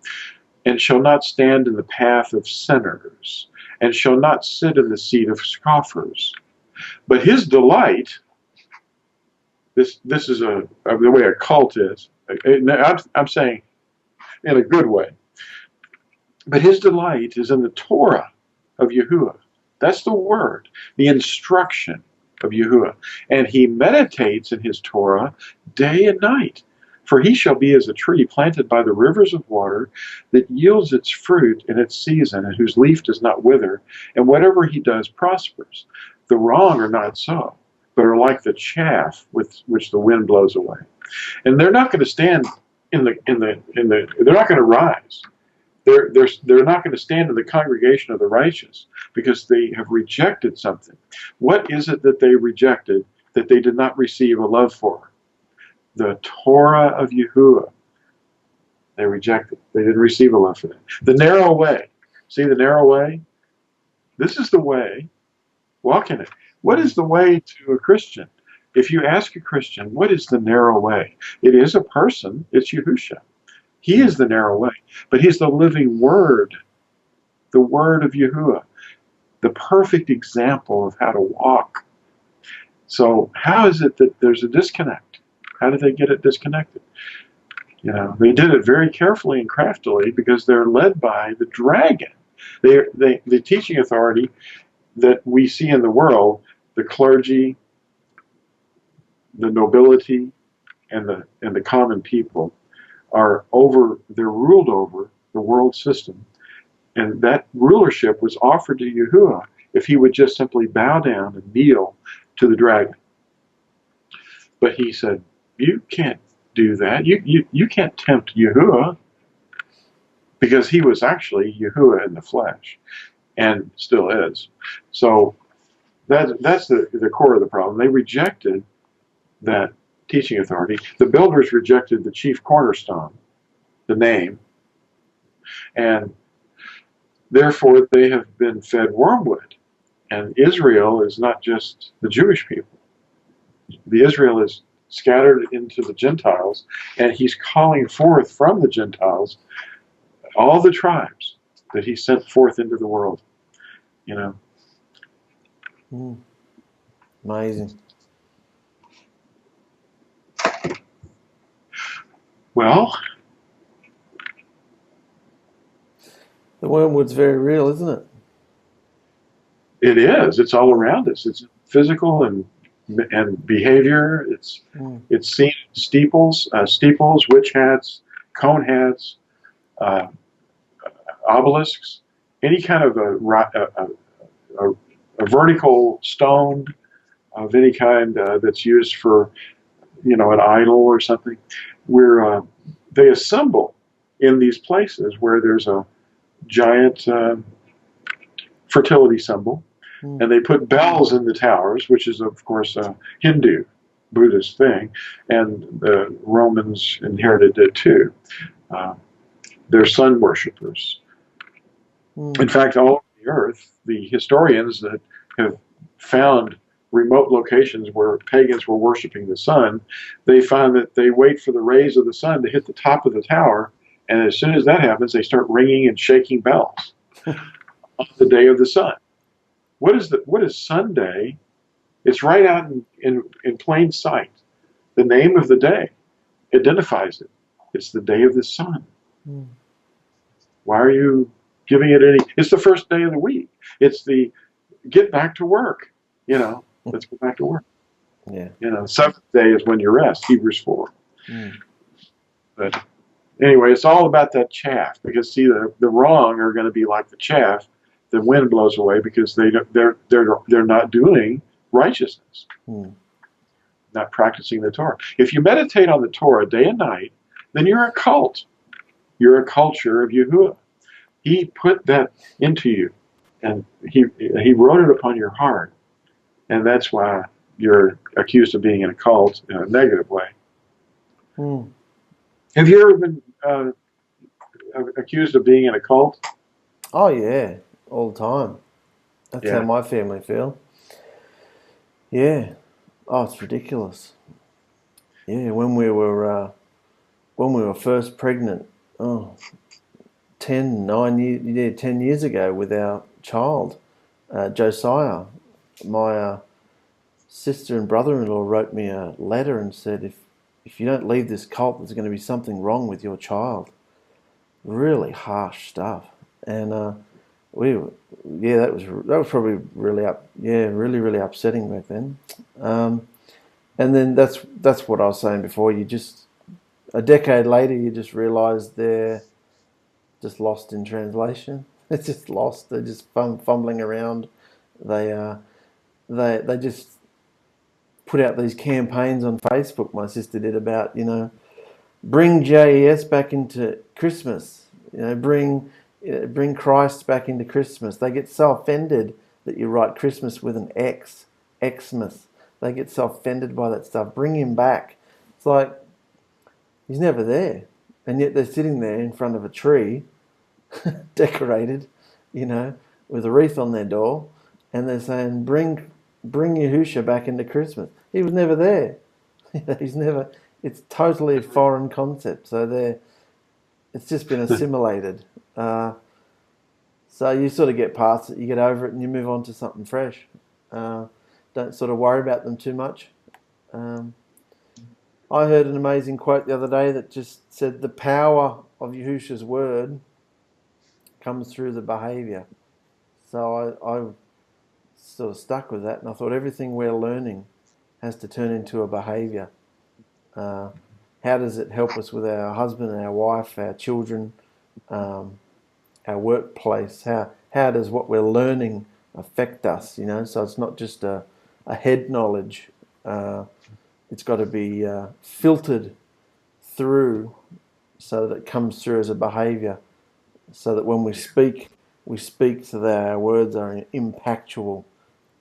and shall not stand in the path of sinners, and shall not sit in the seat of scoffers. But his delight, this is the way a cult is. I'm saying in a good way. But his delight is in the Torah of Yahuwah. That's the word, the instruction of Yahuwah. And he meditates in his Torah day and night. For he shall be as a tree planted by the rivers of water that yields its fruit in its season, and whose leaf does not wither, and whatever he does prospers. The wrong are not so, but are like the chaff with which the wind blows away. And they're not going to stand they're not going to rise. They're not going to stand in the congregation of the righteous because they have rejected something. What is it that they rejected that they did not receive a love for? The Torah of Yahuwah. They rejected. They didn't receive a love for that. The narrow way. See the narrow way? This is the way. Walk in it. What is the way to a Christian? If you ask a Christian, what is the narrow way? It is a person. It's YAHUSHA. He is the narrow way. But he's the living word. The word of Yahuwah. The perfect example of how to walk. So how is it that there's a disconnect? How did they get it disconnected? You know, they did it very carefully and craftily because they're led by the dragon. The teaching authority that we see in the world, the clergy, the nobility, and the common people they're ruled over the world system. And that rulership was offered to Yahuwah if he would just simply bow down and kneel to the dragon. But he said, you can't do that. You can't tempt Yahuwah, because he was actually Yahuwah in the flesh and still is. So that's the core of the problem. They rejected that teaching authority. The builders rejected the chief cornerstone, the name, and therefore they have been fed wormwood. And Israel is not just the Jewish people. The Israel is scattered into the Gentiles, and he's calling forth from the Gentiles all the tribes that he sent forth into the world. You know. Amazing. Well, the wormwood's very real, isn't it? It is. It's all around us. It's physical and behavior. It's seen in steeples, witch hats, cone hats, obelisks, any kind of a vertical stone of any kind that's used for, an idol or something. Where they assemble in these places where there's a giant fertility symbol. And they put bells in the towers, which is, of course, a Hindu, Buddhist thing, and the Romans inherited it too. They're sun worshippers. In fact, all over the earth, the historians that have found remote locations where pagans were worshiping the sun, they found that they wait for the rays of the sun to hit the top of the tower, and as soon as that happens, they start ringing and shaking bells on the day of the sun. What is Sunday? It's right out in plain sight. The name of the day identifies it. It's the day of the sun. Why are you giving it any? It's the first day of the week. It's the get back to work. Let's go back to work. Yeah. Seventh day is when you rest. Hebrews 4. But anyway, it's all about that chaff, because see, the wrong are going to be like the chaff. The wind blows away because they're not doing righteousness, not practicing the Torah. If you meditate on the Torah day and night, then you're a cult. You're a culture of Yahuwah. He put that into you, and he wrote it upon your heart, and that's why you're accused of being in a cult in a negative way. Hmm. Have you ever been accused of being in a cult? Oh yeah, all the time. That's how Yeah. my family feel. Yeah. Oh, it's ridiculous. Yeah, when we were first pregnant, 10 years ago with our child, Josiah, my sister and brother-in-law wrote me a letter and said, if you don't leave this cult, there's going to be something wrong with your child. Really harsh stuff. And that was probably really upsetting back then. And then that's what I was saying before. You just, a decade later, you just realise they're just lost in translation. It's just lost. They're just fumbling around. They just put out these campaigns on Facebook. My sister did about, bring JES back into Christmas. Bring Christ back into Christmas. They get so offended that you write Christmas with an X, Xmas. They get so offended by that stuff. Bring him back. It's like he's never there, and yet they're sitting there in front of a tree, decorated, with a wreath on their door, and they're saying, "Bring YAHUSHA back into Christmas." He was never there. He's never. It's totally a foreign concept. So it's just been assimilated. So you sort of get past it, you get over it, and you move on to something fresh. Don't sort of worry about them too much. I heard an amazing quote the other day that just said the power of YAHUSHA's word comes through the behaviour. So I sort of stuck with that, and I thought everything we're learning has to turn into a behaviour. How does it help us with our husband and our wife, our children, our workplace? How does what we're learning affect us? So it's not just a head knowledge. It's got to be filtered through so that it comes through as a behaviour, so that when we speak so that our words are impactful.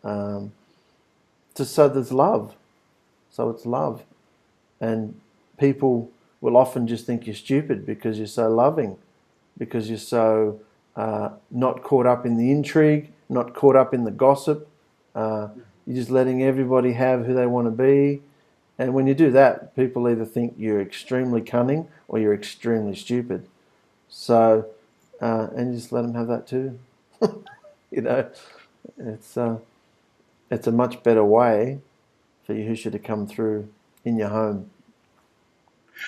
So there's love. So it's love. And people will often just think you're stupid because you're so loving, because you're so not caught up in the intrigue, not caught up in the gossip. You're just letting everybody have who they want to be. And when you do that, people either think you're extremely cunning or you're extremely stupid. So, and you just let them have that too. It's a much better way for YAHUSHA to come through in your home.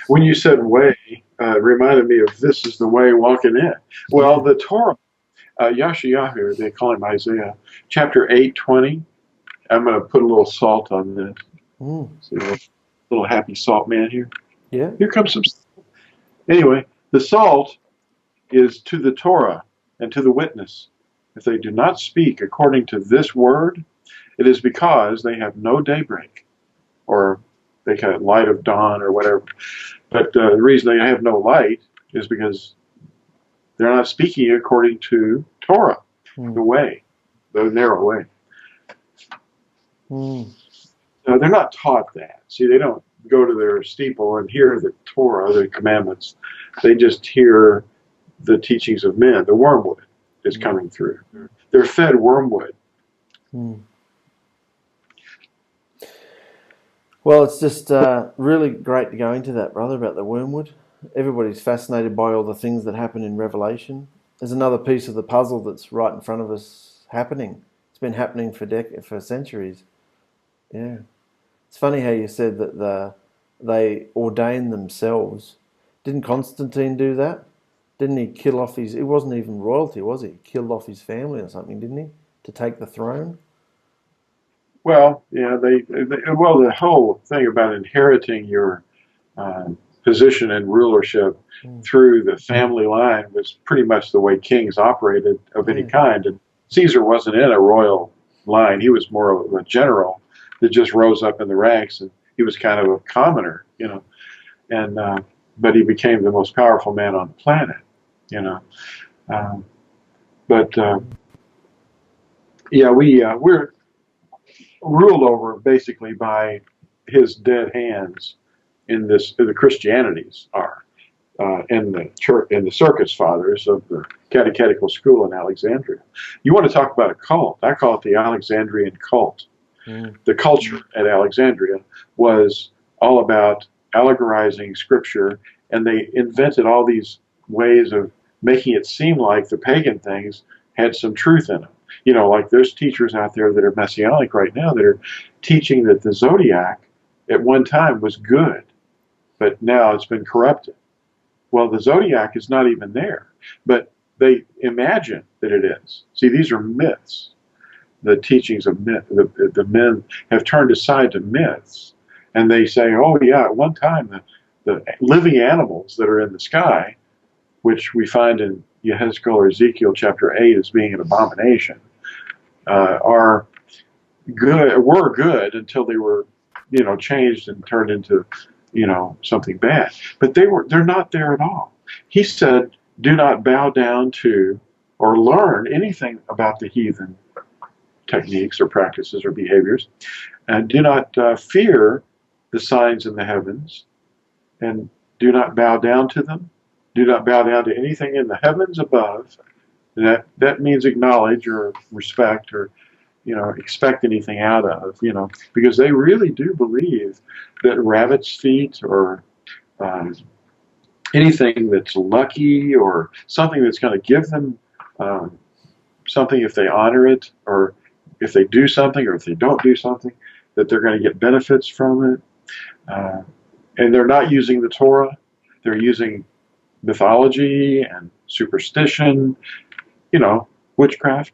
When you said way, it reminded me of this is the way walking in. Well, the Torah, Yashayahu, they call him Isaiah, chapter 8:20. I'm going to put a little salt on this. See a little happy salt man here. Yeah. Here comes some. Anyway, the salt is to the Torah and to the witness. If they do not speak according to this word, it is because they have no daybreak, or they have light of dawn, or whatever. But the reason they have no light is because they're not speaking according to Torah, the way, the narrow way. No, they're not taught that. See, they don't go to their steeple and hear the Torah, the commandments. They just hear the teachings of men. The wormwood is coming through. They're fed wormwood. Well, it's just really great to go into that, brother, about the wormwood. Everybody's fascinated by all the things that happen in Revelation. There's another piece of the puzzle that's right in front of us happening. It's been happening for centuries. Yeah. It's funny how you said that they ordained themselves. Didn't Constantine do that? Didn't he kill off his... It wasn't even royalty, was he? He killed off his family or something, didn't he? To take the throne? Well, yeah, well, the whole thing about inheriting your position and rulership through the family line was pretty much the way kings operated of any kind. And Caesar wasn't in a royal line. He was more of a general that just rose up in the ranks, and he was kind of a commoner, and but he became the most powerful man on the planet, Um, but yeah, we're ruled over basically by his dead hands in this. The Christianities are in the church, in the circus fathers of the catechetical school in Alexandria. You want to talk about a cult? I call it the Alexandrian cult. The culture at Alexandria was all about allegorizing scripture, and they invented all these ways of making it seem like the pagan things had some truth in them. You know, like there's teachers out there that are messianic right now that are teaching that the zodiac at one time was good, but now it's been corrupted. Well, the zodiac is not even there, but they imagine that it is. See, these are myths. The teachings of myth, the men have turned aside to myths, and they say, oh yeah, at one time the living animals that are in the sky, which we find in Yehezkel or Ezekiel chapter 8 as being an abomination, are good, were good until they were, you know, changed and turned into, you know, something bad. But they're not there at all. He said, do not bow down to or learn anything about the heathen techniques or practices or behaviors, and do not fear the signs in the heavens, and do not bow down to them. Do not bow down to anything in the heavens above. That means acknowledge or respect or, you know, expect anything out of, you know, because they really do believe that rabbit's feet or anything that's lucky or something that's going to give them something if they honor it, or if they do something or if they don't do something, that they're going to get benefits from it. And they're not using the Torah. They're using mythology and superstition, you know, witchcraft.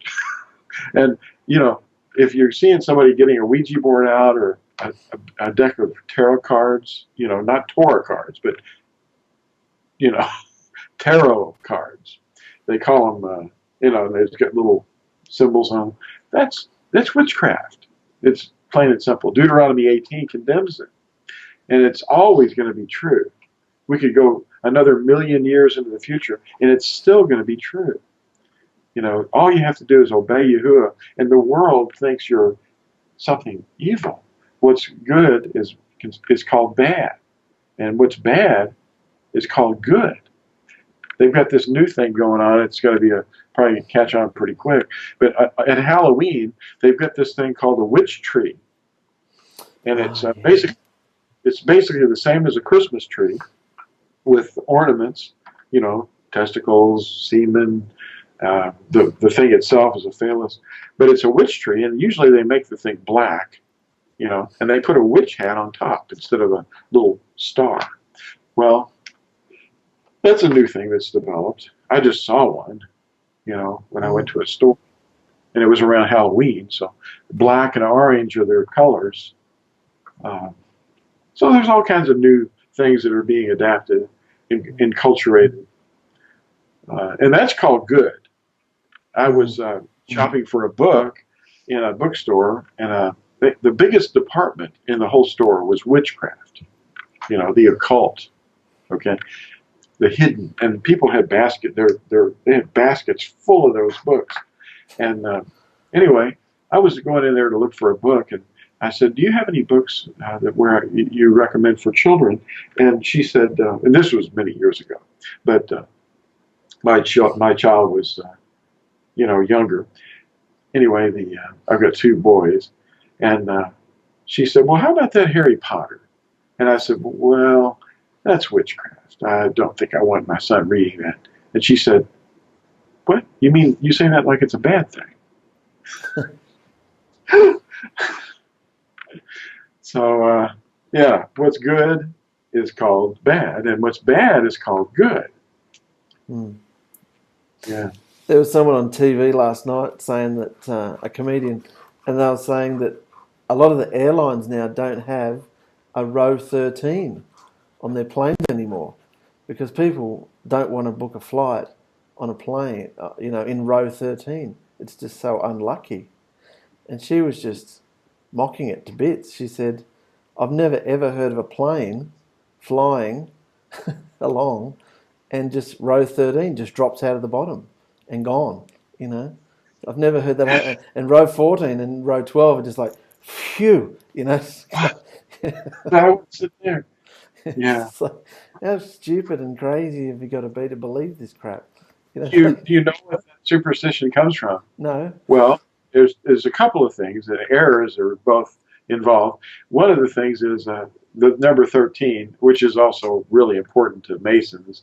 And, you know, if you're seeing somebody getting a Ouija board out or a deck of tarot cards, you know, not Torah cards, but, you know, tarot cards. They call them, you know, they've got little symbols on them. That's witchcraft. It's plain and simple. Deuteronomy 18 condemns it. And it's always going to be true. We could go another million years into the future, and it's still going to be true. You know, all you have to do is obey Yahuwah, and the world thinks you're something evil. What's good is called bad, and what's bad is called good. They've got this new thing going on. It's going to be probably catch on pretty quick. But at Halloween, they've got this thing called a witch tree, and it's basically the same as a Christmas tree, with ornaments, you know, testicles, semen. The thing itself is a phallus, but it's a witch tree, and usually they make the thing black, you know, and they put a witch hat on top instead of a little star. Well, that's a new thing that's developed. I just saw one, you know, when I went to a store, and it was around Halloween, so black and orange are their colors. So there's all kinds of new things that are being adapted, enculturated, and that's called good. I was shopping for a book in a bookstore, and the biggest department in the whole store was witchcraft, you know, the occult, okay, the hidden, and people had they had baskets full of those books. And anyway, I was going in there to look for a book, and I said, do you have any books where you recommend for children? And she said, and this was many years ago, but my child was, you know, younger. Anyway, I've got two boys, and she said, well, how about that Harry Potter? And I said, well, that's witchcraft. I don't think I want my son reading that. And she said, what? You mean you say that like it's a bad thing? So, yeah, what's good is called bad, and what's bad is called good. Yeah. There was someone on TV last night saying that, a comedian, and they were saying that a lot of the airlines now don't have a row 13 on their planes anymore, because people don't want to book a flight on a plane, you know, in row 13. It's just so unlucky. And she was just mocking it to bits. She said, I've never ever heard of a plane flying along and just row 13 just drops out of the bottom. and gone. You know, I've never heard that happen. And row 14 and row 12 are just like, phew. You know, I would sit there. Yeah. it's like, how stupid and crazy have you got to be to believe this crap? You know, Do you know what that superstition comes from? no. Well, there's a couple of things. The errors are both involved. One of the things is the number 13, which is also really important to Masons,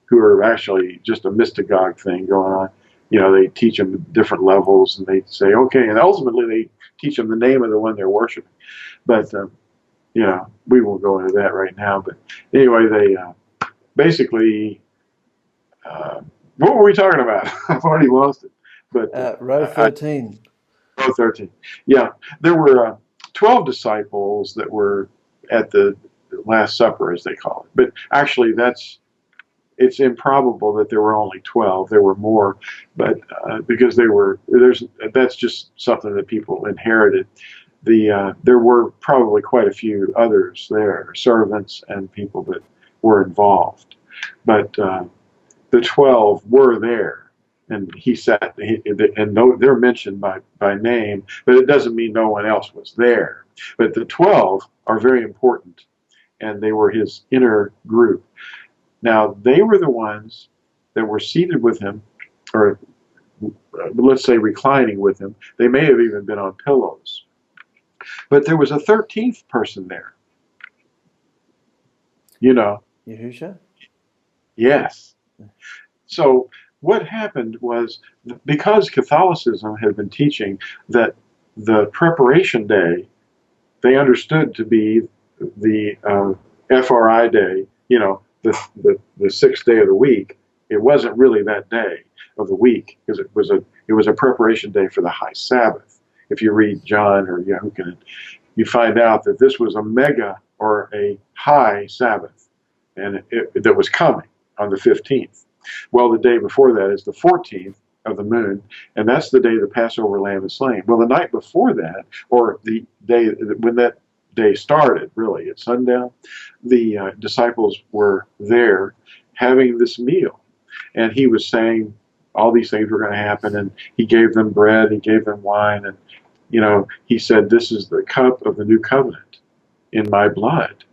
who are actually just a mystagogue thing going on. You know, they teach them different levels, and they say, okay, and ultimately they teach them the name of the one they're worshiping. But, you know, we won't go into that right now. But anyway, they basically, what were we talking about? I've already lost it. But Row 13. Row 13. Yeah, there were 12 disciples that were at the Last Supper, as they call it. But actually, it's improbable that there were only 12. There were more, but because that's just something that people inherited. There were probably quite a few others there, servants and people that were involved. But the 12 were there, and he sat, and they're mentioned by name, but it doesn't mean no one else was there. But the 12 are very important, and they were his inner group. Now, they were the ones that were seated with him, or let's say reclining with him. They may have even been on pillows. But there was a 13th person there. You know. YAHUSHA? Yes. So what happened was, because Catholicism had been teaching that the preparation day, they understood to be the FRI day, you know, the sixth day of the week. It wasn't really that day of the week, because it was a preparation day for the high Sabbath. If you read John or Yahushua, you find out that this was a mega or a high Sabbath, and that was coming on the 15th. Well, the day before that is the 14th of the moon, and that's the day the Passover lamb is slain. Well, the night before that, or the day when that day started, really at sundown, the disciples were there having this meal, and he was saying all these things were going to happen, and he gave them bread, he gave them wine, and you know, he said, "This is the cup of the new covenant in my blood,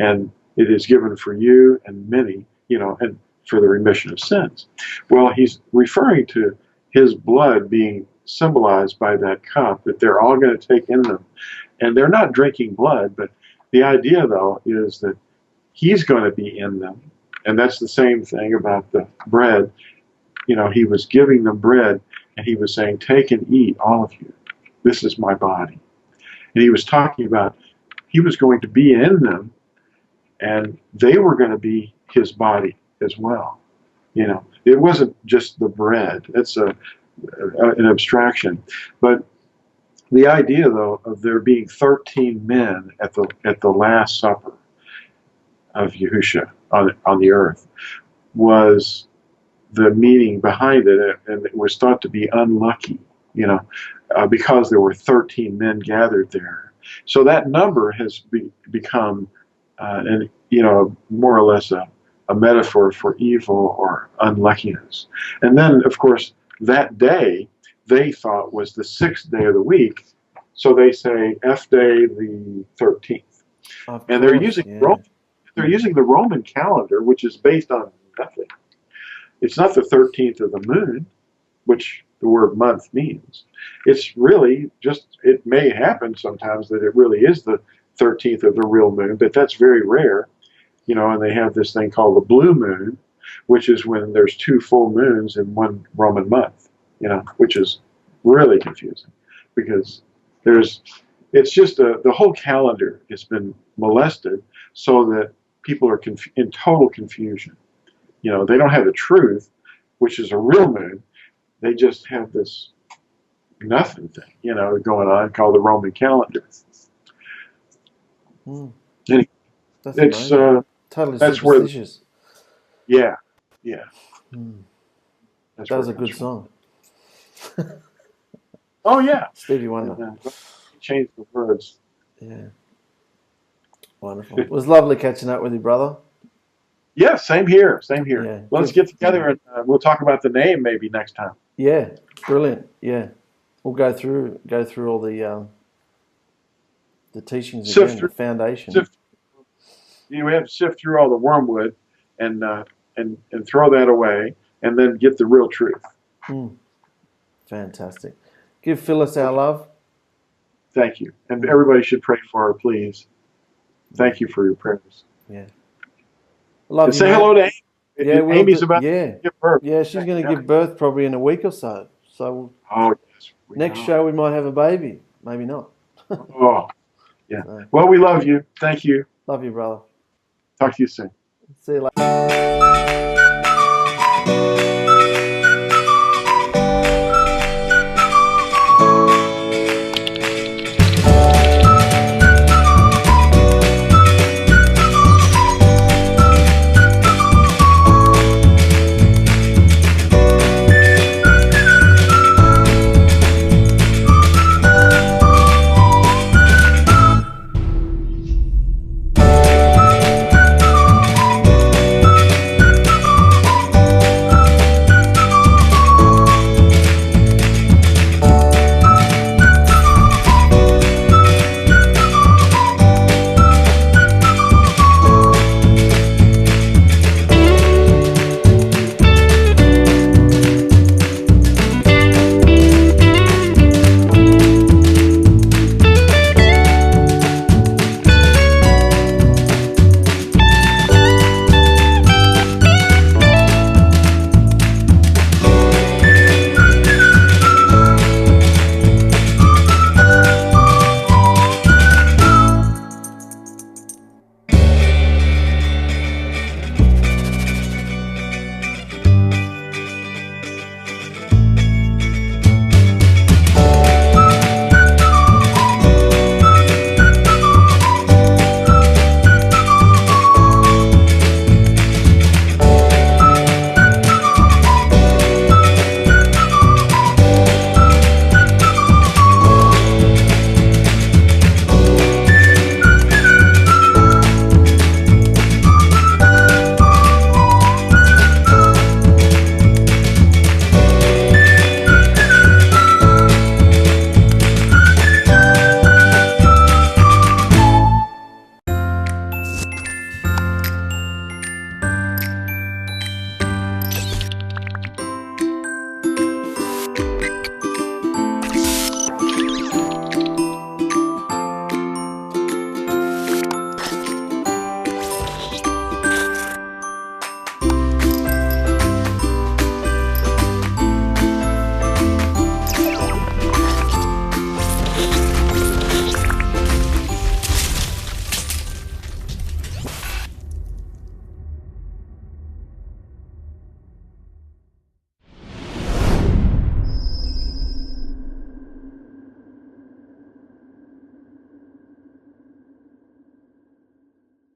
and it is given for you and many, you know, and for the remission of sins." Well, he's referring to his blood being symbolized by that cup, that they're all going to take in them. And they're not drinking blood, but the idea, though, is that he's going to be in them. And that's the same thing about the bread. You know, he was giving them bread, and he was saying, "Take and eat, all of you. This is my body." And he was talking about he was going to be in them, and they were going to be his body as well. You know, it wasn't just the bread. It's an abstraction. But the idea, though, of there being 13 men at the Last Supper of Yahushua on the earth was the meaning behind it, and it was thought to be unlucky, you know, because there were 13 men gathered there. So that number has become, you know, more or less a metaphor for evil or unluckiness. And then, of course, that day they thought was the sixth day of the week, so they say F day the 13th, and they're using the Roman calendar, which is based on nothing. It's not the 13th of the moon, which the word month means. It's really just, it may happen sometimes that it really is the 13th of the real moon, but that's very rare. You know, and they have this thing called the blue moon, which is when there's two full moons in one Roman month, you know, which is really confusing because it's just the whole calendar has been molested so that people are in total confusion. You know, they don't have the truth, which is a real moon. They just have this nothing thing, you know, going on called the Roman calendar. Mm. Anyway, That's totally that's superstitious. Yeah. Mm. That's That was a good song. Oh yeah, Stevie Wonder. Changed the words. Yeah, wonderful. It was lovely catching up with you, brother. Yeah, same here. Same here. Yeah. Let's get together and we'll talk about the name maybe next time. Yeah, brilliant. Yeah, we'll go through all the teachings again, the foundation. We have to sift through all the wormwood and throw that away, and then get the real truth. Fantastic. Give Phyllis our love. Thank you, and everybody should pray for her, please. Thank you for your prayers. Yeah. Love and you, say mate. hello to Amy. Yeah, Amy's about to give birth. Yeah, she's going to give birth probably in a week or so. So yes, next show we might have a baby. Maybe not. Oh, yeah. Well, we love you. Thank you. Love you, brother. Talk to you soon. See you later.